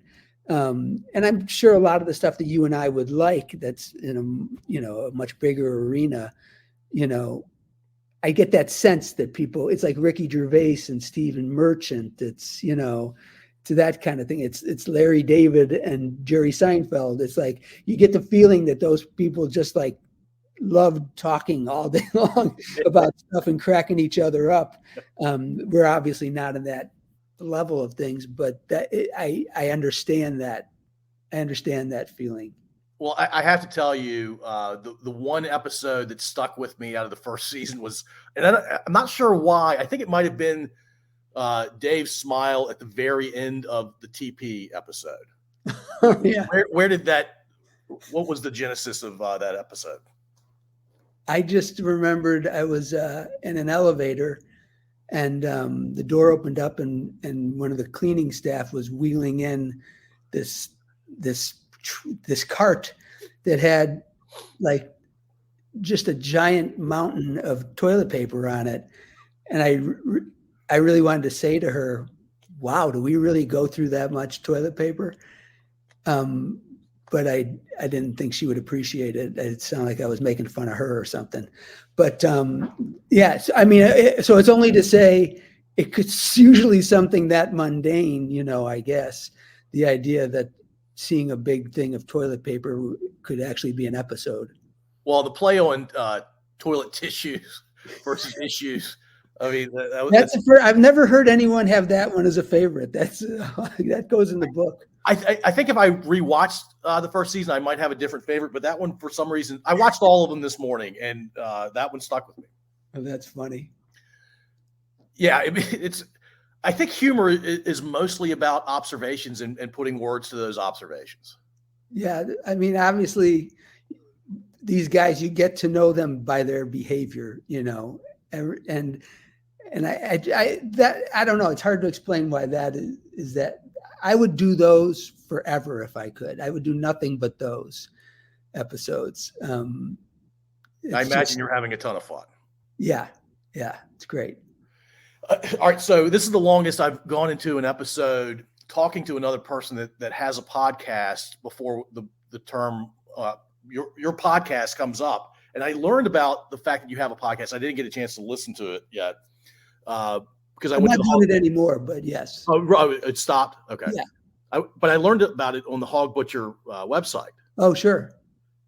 And I'm sure a lot of the stuff that you and I would like, that's in a much bigger arena, I get that sense that people, it's like Ricky Gervais and Stephen Merchant. It's, to that kind of thing. It's Larry David and Jerry Seinfeld. It's like, you get the feeling that those people just like loved talking all day long about stuff and cracking each other up. We're obviously not in that level of things, but I understand that. I understand that feeling. Well, I have to tell you, the one episode that stuck with me out of the first season was, and I'm not sure why. I think it might have been Dave's smile at the very end of the TP episode. Yeah. Where did that? What was the genesis of that episode? I just remembered I was in an elevator, and the door opened up, and one of the cleaning staff was wheeling in this cart that had like just a giant mountain of toilet paper on it, and I really wanted to say to her, "Wow, do we really go through that much toilet paper?" But I didn't think she would appreciate it. It sounded like I was making fun of her or something. But yeah, so it's only to say it's usually something that mundane, I guess. The idea that seeing a big thing of toilet paper could actually be an episode. Well, the play on toilet tissues versus issues. I mean, I've never heard anyone have that one as a favorite. That goes in the book. I think if I rewatched the first season, I might have a different favorite. But that one, for some reason, I watched all of them this morning, and that one stuck with me. Oh, that's funny. Yeah, I think humor is mostly about observations and putting words to those observations. Yeah, I mean, obviously, these guys, you get to know them by their behavior, and I don't know. It's hard to explain why that is that. I would do those forever if I could. I would do nothing but those episodes. I imagine you're having a ton of fun. Yeah, it's great. All right. So this is the longest I've gone into an episode talking to another person that has a podcast before the term your podcast comes up. And I learned about the fact that you have a podcast. I didn't get a chance to listen to it yet because I'm not doing it anymore, but yes. Oh, it stopped. Okay. Yeah. But I learned about it on the Hog Butcher website. Oh, sure.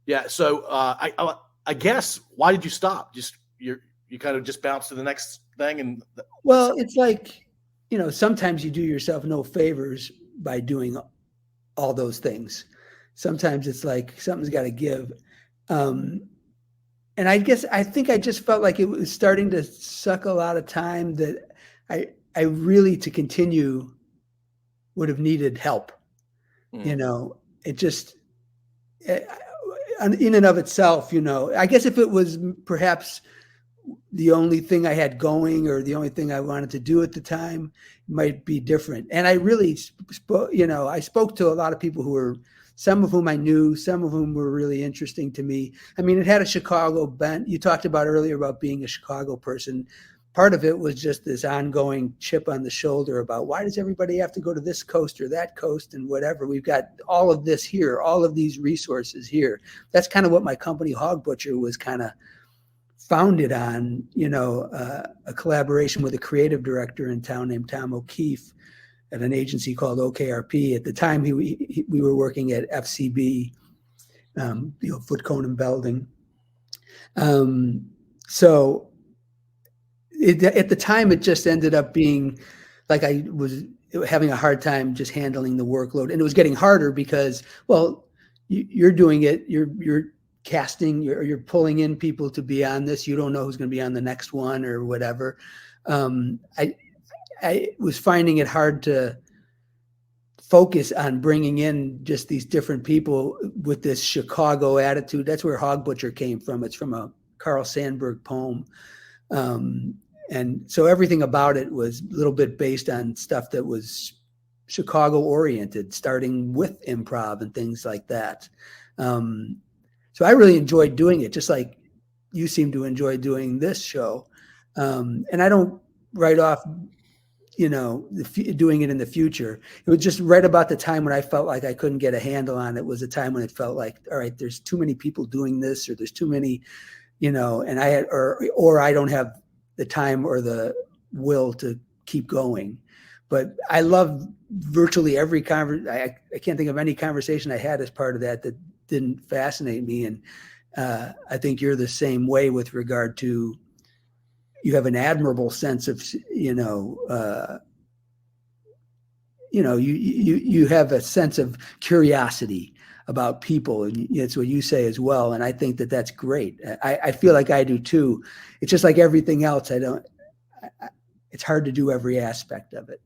Yeah. So I guess why did you stop? Just you kind of just bounced to the next thing, and well, it's like, sometimes you do yourself no favors by doing all those things. Sometimes it's like something's got to give. And I think I just felt like it was starting to suck a lot of time that I really, to continue, would have needed help. It just, in and of itself, I guess if it was perhaps the only thing I had going or the only thing I wanted to do at the time, might be different. And I really I spoke to a lot of people who were, some of whom I knew, some of whom were really interesting to me. I mean, it had a Chicago bent. You talked about earlier about being a Chicago person. Part of it was just this ongoing chip on the shoulder about why does everybody have to go to this coast or that coast and whatever. We've got all of this here, all of these resources here. That's kind of what my company Hog Butcher was kind of founded on, a collaboration with a creative director in town named Tom O'Keefe at an agency called OKRP. At the time, we were working at FCB, Foot Cone and Belding. So at the time, it just ended up being like I was having a hard time just handling the workload, and it was getting harder because, well, you're doing it, you're casting, you're pulling in people to be on this. You don't know who's going to be on the next one or whatever. I was finding it hard to focus on bringing in just these different people with this Chicago attitude. That's where Hog Butcher came from. It's from a Carl Sandburg poem. And so everything about it was a little bit based on stuff that was Chicago oriented, starting with improv and things like that. So I really enjoyed doing it, just like you seem to enjoy doing this show. And I don't write off, doing it in the future. It was just right about the time when I felt like I couldn't get a handle on it was a time when it felt like, all right, there's too many people doing this, or there's too many, and I had, or I don't have the time or the will to keep going. But I love virtually every I can't think of any conversation I had as part of that didn't fascinate me. And I think you're the same way with regard to, you have an admirable sense of, you have a sense of curiosity about people, and it's what you say as well. And I think that that's great. I feel like I do too. It's just like everything else. It's hard to do every aspect of it.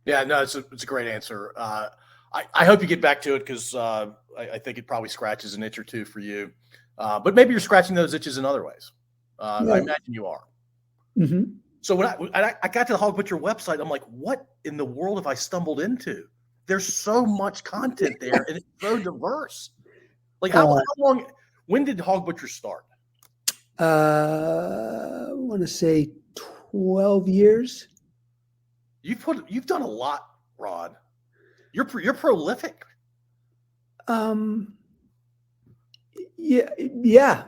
Yeah, no, it's a great answer. I hope you get back to it because I think it probably scratches an itch or two for you. But maybe you're scratching those itches in other ways. I imagine you are. Mm-hmm. So when I got to the Hog Butcher website, I'm like, what in the world have I stumbled into? There's so much content there, and it's so diverse. Like how long? When did Hog Butcher start? I want to say 12 years. You've done a lot, Rod. You're prolific. Yeah.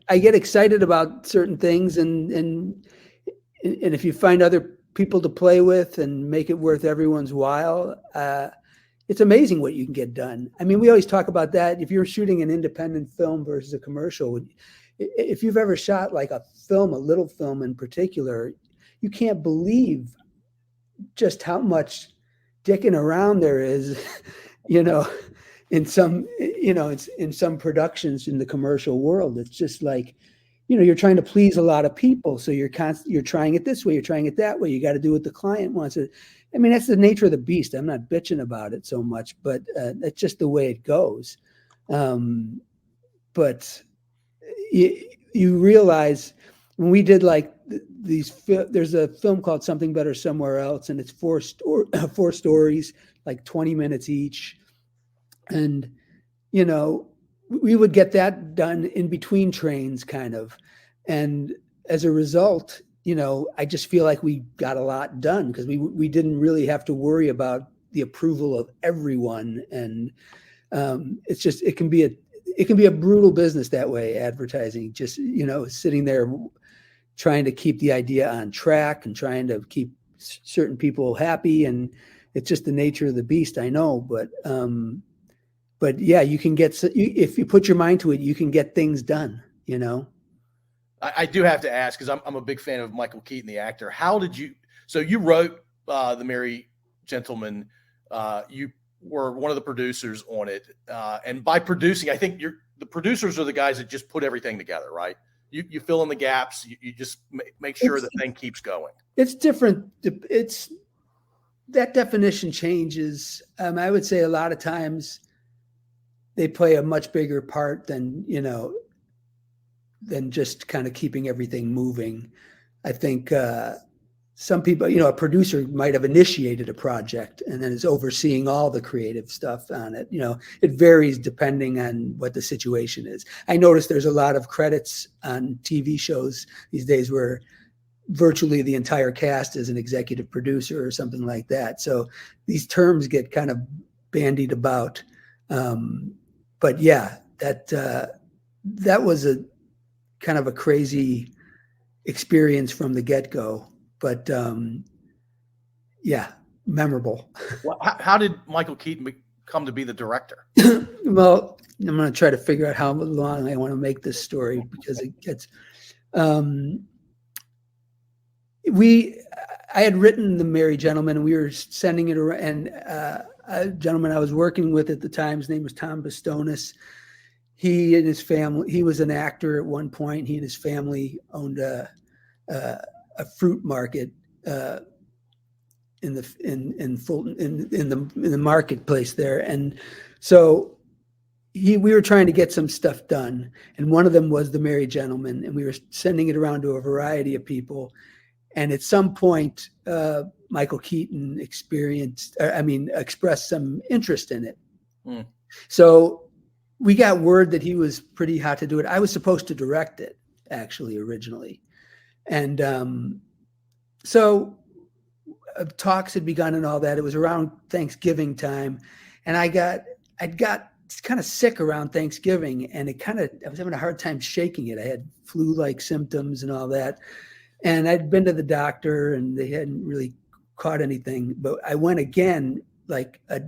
I get excited about certain things, and if you find other people to play with and make it worth everyone's while, it's amazing what you can get done. I mean, we always talk about that. If you're shooting an independent film versus a commercial, if you've ever shot like a little film in particular, you can't believe just how much dicking around there is, in some productions in the commercial world. It's just like, you're trying to please a lot of people. So you're trying it this way, you're trying it that way. You got to do what the client wants. I mean, that's the nature of the beast. I'm not bitching about it so much, but that's just the way it goes. But you realize when we did like there's a film called Something Better Somewhere Else, and it's four stories, like 20 minutes each. And, we would get that done in between trains kind of. And as a result, I just feel like we got a lot done because we didn't really have to worry about the approval of everyone. And it's just, it can be a brutal business that way, advertising, just, sitting there trying to keep the idea on track and trying to keep certain people happy. And it's just the nature of the beast, I know. But yeah, you can if you put your mind to it, you can get things done, I do have to ask, because I'm a big fan of Michael Keaton, the actor. How did you? So you wrote The Merry Gentleman. You were one of the producers on it, and by producing, I think the producers are the guys that just put everything together, right? You fill in the gaps. You just make sure the thing keeps going. It's different. That definition changes. I would say a lot of times they play a much bigger part than just kind of keeping everything moving. I think some people, a producer might have initiated a project and then is overseeing all the creative stuff on it. It varies depending on what the situation is. I noticed there's a lot of credits on TV shows these days where virtually the entire cast is an executive producer or something like that. So these terms get kind of bandied about. But yeah, that was a kind of a crazy experience from the get-go, but yeah, memorable. Well, how did Michael Keaton come to be the director? Well, I'm going to try to figure out how long I want to make this story because it gets. I had written The Merry Gentleman, and we were sending it around. And a gentleman I was working with at the time, his name was Tom Bastonis. He and his family, he was an actor at one point. He and his family owned a fruit market in Fulton, in the marketplace there. And so we were trying to get some stuff done, and one of them was The Merry Gentleman, and we were sending it around to a variety of people. And at some point, Michael Keaton expressed some interest in it. Mm. So we got word that he was pretty hot to do it. I was supposed to direct it, actually, originally. And so talks had begun and all that. It was around Thanksgiving time. And I got kind of sick around Thanksgiving, and I was having a hard time shaking it. I had flu-like symptoms and all that. And I'd been to the doctor and they hadn't really caught anything, but I went again like a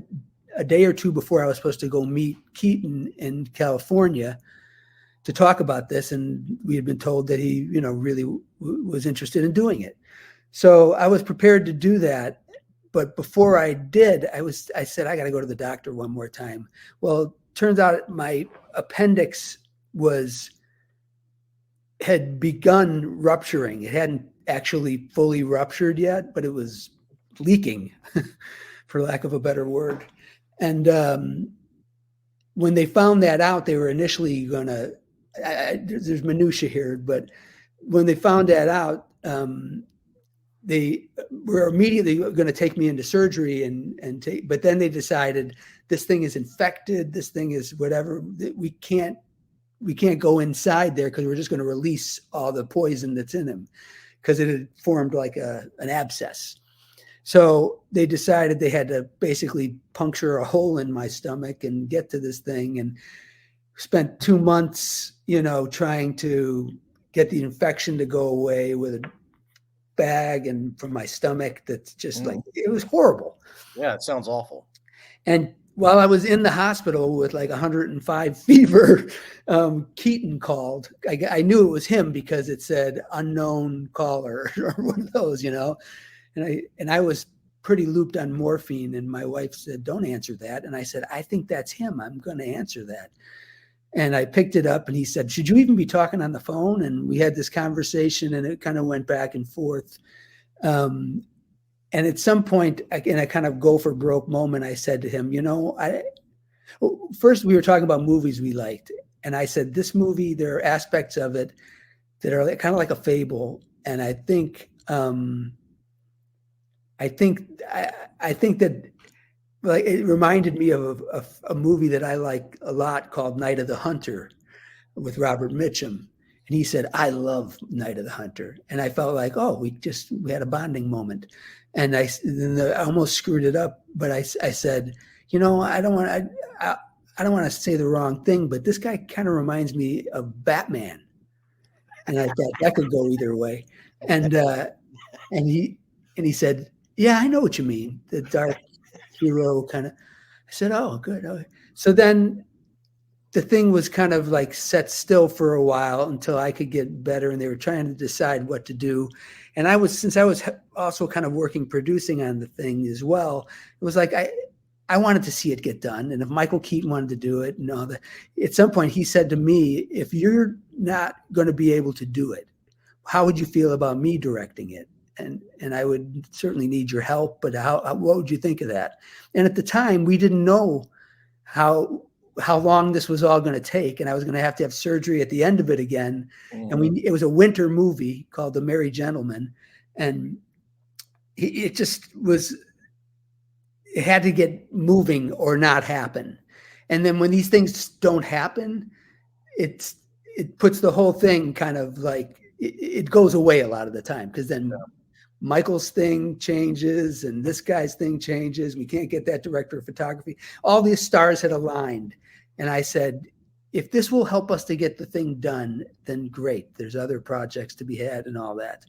day or two before I was supposed to go meet Keaton in California to talk about this. And we had been told that he, really was interested in doing it. So I was prepared to do that. But before I did, I said, I got to go to the doctor one more time. Well, turns out my appendix had begun rupturing. It hadn't actually fully ruptured yet, but it was leaking, for lack of a better word. And when they found that out, they were initially going to, there's minutia here, but when they found that out, they were immediately going to take me into surgery but then they decided this thing is infected. This thing is whatever. We can't go inside there because we're just going to release all the poison that's in him because it had formed like an abscess. So they decided they had to basically puncture a hole in my stomach and get to this thing, and spent 2 months, trying to get the infection to go away with a bag and from my stomach. That's just like, it was horrible. Yeah, it sounds awful. And while I was in the hospital with like 105 fever, Keaton called. I knew it was him because it said unknown caller or one of those, and I was pretty looped on morphine, and my wife said, don't answer that. And I said, I think that's him. I'm going to answer that. And I picked it up, and he said, should you even be talking on the phone? And we had this conversation, and it kind of went back and forth. And at some point, in a kind of go for broke moment, I said to him, first we were talking about movies we liked. And I said, this movie, there are aspects of it that are kind of like a fable. And I think that like it reminded me of a movie that I like a lot called Night of the Hunter with Robert Mitchum. And he said, I love Night of the Hunter. And I felt like, oh, we had a bonding moment. And I almost screwed it up, but I said, you know, I don't want to say the wrong thing, but this guy kind of reminds me of Batman. And I thought that could go either way. And he said, yeah, I know what you mean. The dark hero kind of. I said, oh, good. Okay. So then the thing was kind of like set still for a while until I could get better, and they were trying to decide what to do. And since I was also kind of working producing on the thing as well, it was like I wanted to see it get done. And if Michael Keaton wanted to do it, at some point he said to me, if you're not going to be able to do it, how would you feel about me directing it? And I would certainly need your help, but what would you think of that? And at the time, we didn't know how long this was all going to take, and I was going to have surgery at the end of it again. And it was a winter movie called The Merry Gentleman, and it had to get moving or not happen. And then when these things don't happen, it puts the whole thing kind of like it goes away a lot of the time, because then Michael's thing changes and this guy's thing changes. We can't get that director of photography. All these stars had aligned. And I said, if this will help us to get the thing done, then great. There's other projects to be had and all that.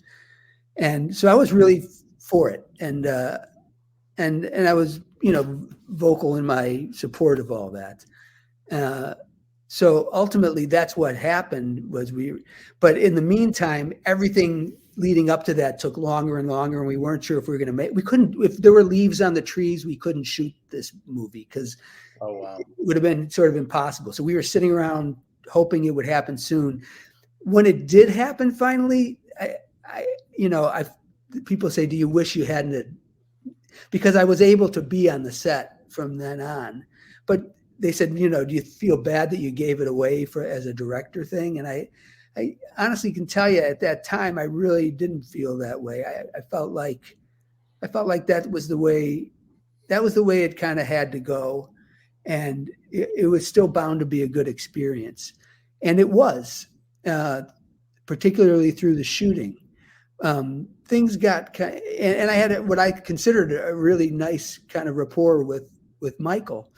And so I was really for it. And I was, vocal in my support of all that. So ultimately that's what happened but in the meantime, everything leading up to that took longer and longer, and we weren't sure if we were going to if there were leaves on the trees, we couldn't shoot this movie because it would have been sort of impossible. So we were sitting around hoping it would happen soon. When it did happen, finally, people say, do you wish you hadn't? Because I was able to be on the set from then on, but they said, do you feel bad that you gave it away as a director thing? And I honestly can tell you at that time, I really didn't feel that way. I felt like that was the way it kind of had to go. And it was still bound to be a good experience. And it was, particularly through the shooting. Things got and I had what I considered a really nice kind of rapport with Michael.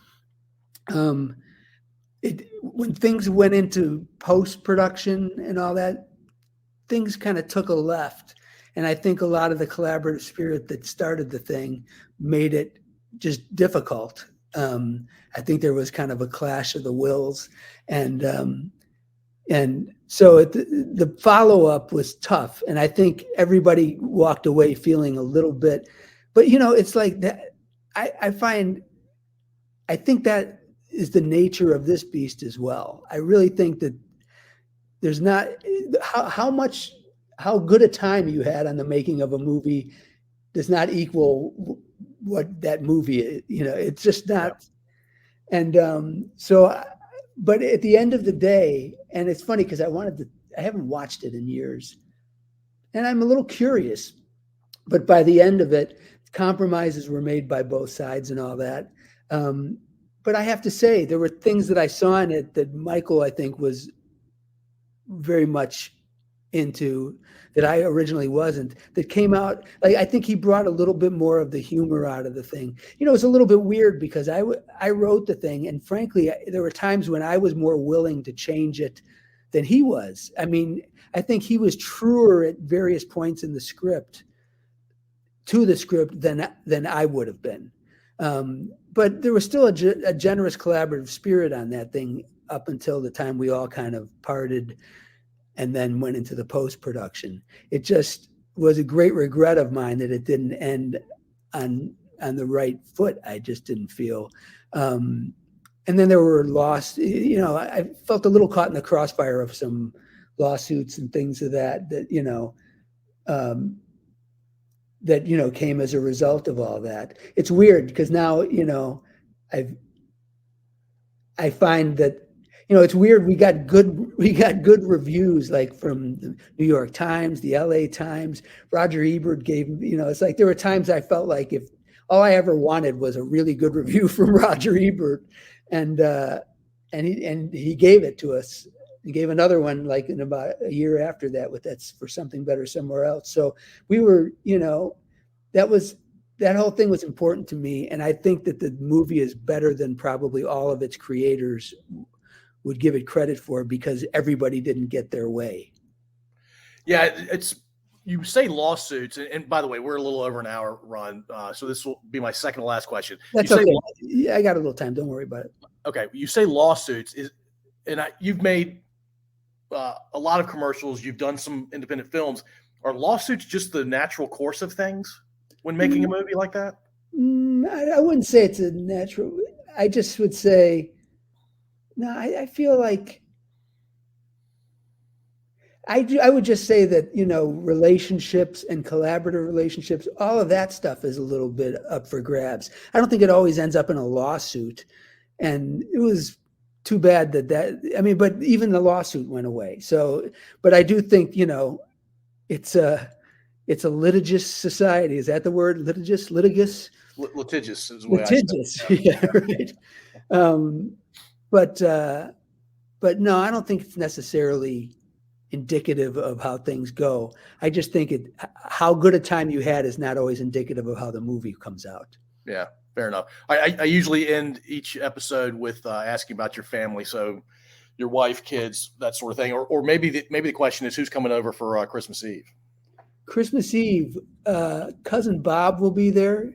When things went into post-production and all that, things kind of took a left. And I think a lot of the collaborative spirit that started the thing made it just difficult. I think there was kind of a clash of the wills. And so the follow-up was tough. And I think everybody walked away feeling a little bit, but it's like that. I think that is the nature of this beast as well. I really think that there's not how good a time you had on the making of a movie does not equal what that movie is. It's just not. And but at the end of the day, and it's funny because I haven't watched it in years, and I'm a little curious, but by the end of it, compromises were made by both sides and all that. But I have to say, there were things that I saw in it that Michael, I think, was very much into that I originally wasn't, that came out. Like, I think he brought a little bit more of the humor out of the thing. It's a little bit weird because I wrote the thing, and frankly, there were times when I was more willing to change it than he was. I mean, I think he was truer at various points in the script than I would have been. But there was still a generous collaborative spirit on that thing up until the time we all kind of parted and then went into the post-production. It just was a great regret of mine that it didn't end on the right foot. I just didn't feel. And then there were I felt a little caught in the crossfire of some lawsuits and things of that came as a result of all that. It's weird because now, I find that, it's weird. We got good reviews, like from the New York Times, the LA Times. Roger Ebert gave, it's like there were times I felt like if all I ever wanted was a really good review from Roger Ebert, and he gave it to us, and gave another one like in about a year after that with That's for Something Better Somewhere Else. So we were, that whole thing was important to me. And I think that the movie is better than probably all of its creators would give it credit for, because everybody didn't get their way. Yeah, you say lawsuits, and by the way, we're a little over an hour, Ron. So this will be my second to last question. That's okay. I got a little time. Don't worry about it. Okay, you say lawsuits you've made a lot of commercials. You've done some independent films. Are lawsuits just the natural course of things when making a movie like that? I wouldn't say it's a natural. I just would say, no. I feel like I would just say that, relationships and collaborative relationships, all of that stuff is a little bit up for grabs. I don't think it always ends up in a lawsuit. And it was too bad but even the lawsuit went away. So, but I do think, it's a litigious society. Is that the word? Litigious? Litigious is the way litigious. I say it. Yeah, right. But no, I don't think it's necessarily indicative of how things go. I just think how good a time you had is not always indicative of how the movie comes out. Yeah, fair enough. I usually end each episode with asking about your family. So your wife, kids, that sort of thing. Or maybe the question is, who's coming over for Christmas Eve? Christmas Eve, cousin Bob will be there.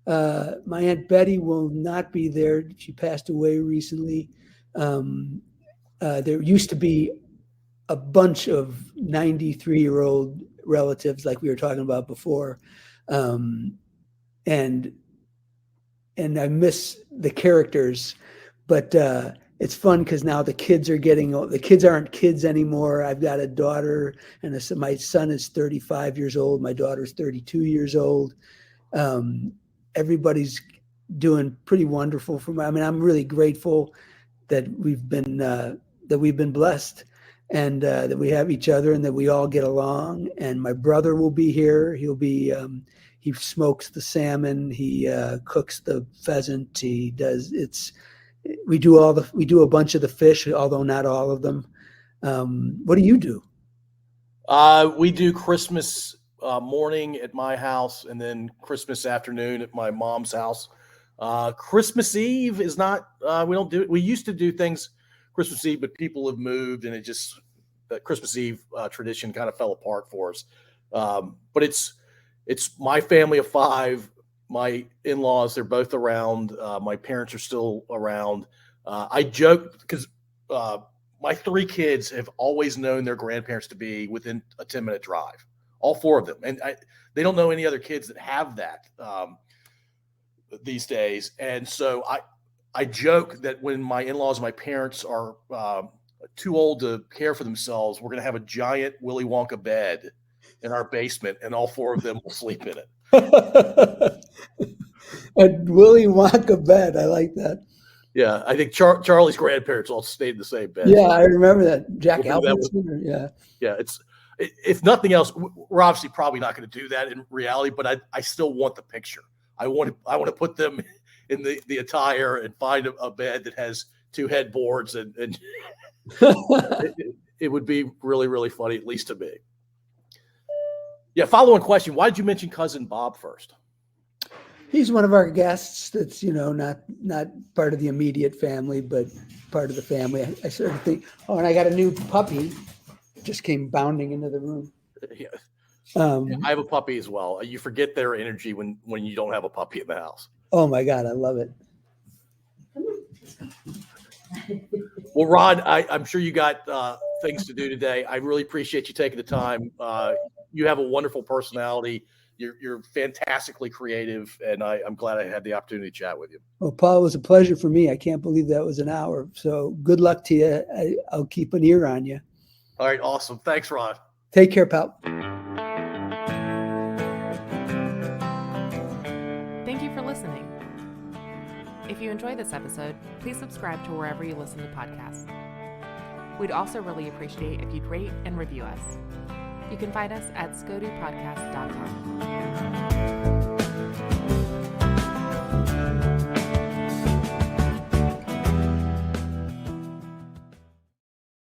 My Aunt Betty will not be there. She passed away recently. There used to be a bunch of 93-year-old relatives, like we were talking about before. And I miss the characters, but it's fun because now the kids aren't kids anymore. I've got a daughter, and my son is 35 years old. My daughter's 32 years old. Everybody's doing pretty wonderful for me. I mean, I'm really grateful that we've been blessed, and that we have each other, and that we all get along. And my brother will be here. He smokes the salmon. He cooks the pheasant. We do a bunch of the fish, although not all of them. What do you do? We do Christmas morning at my house, and then Christmas afternoon at my mom's house. Christmas Eve is not. We don't do it. We used to do things Christmas Eve, but people have moved, and that Christmas Eve tradition kind of fell apart for us. But it's my family of five. My in-laws, they're both around. My parents are still around. I joke because my three kids have always known their grandparents to be within a 10-minute drive, all four of them. And they don't know any other kids that have that these days. And so I joke that when my in-laws and my parents are too old to care for themselves, we're going to have a giant Willy Wonka bed in our basement, and all four of them will sleep in it. A Willy Wonka bed. I like that. Yeah, I think Charlie's grandparents all stayed in the same bed. Yeah, I remember that. Jack Albertson. Yeah. Yeah, if nothing else, we're obviously probably not going to do that in reality, but I still want the picture. I want to put them in the attire and find a bed that has two headboards, and it would be really, really funny, at least to me. Yeah, follow-on question. Why did you mention cousin Bob first? He's one of our guests that's, not part of the immediate family, but part of the family. I sort of think, and I got a new puppy. Just came bounding into the room. Yeah. I have a puppy as well. You forget their energy when you don't have a puppy in the house. Oh my God, I love it. Well, Ron, I'm sure you got things to do today. I really appreciate you taking the time. You have a wonderful personality. You're fantastically creative, and I'm glad I had the opportunity to chat with you. Well, Paul, it was a pleasure for me. I can't believe that was an hour. So good luck to you. I'll keep an ear on you. All right, awesome. Thanks, Ron. Take care, pal. Thank you for listening. If you enjoyed this episode, please subscribe to wherever you listen to podcasts. We'd also really appreciate if you'd rate and review us. You can find us at scodupodcast.com.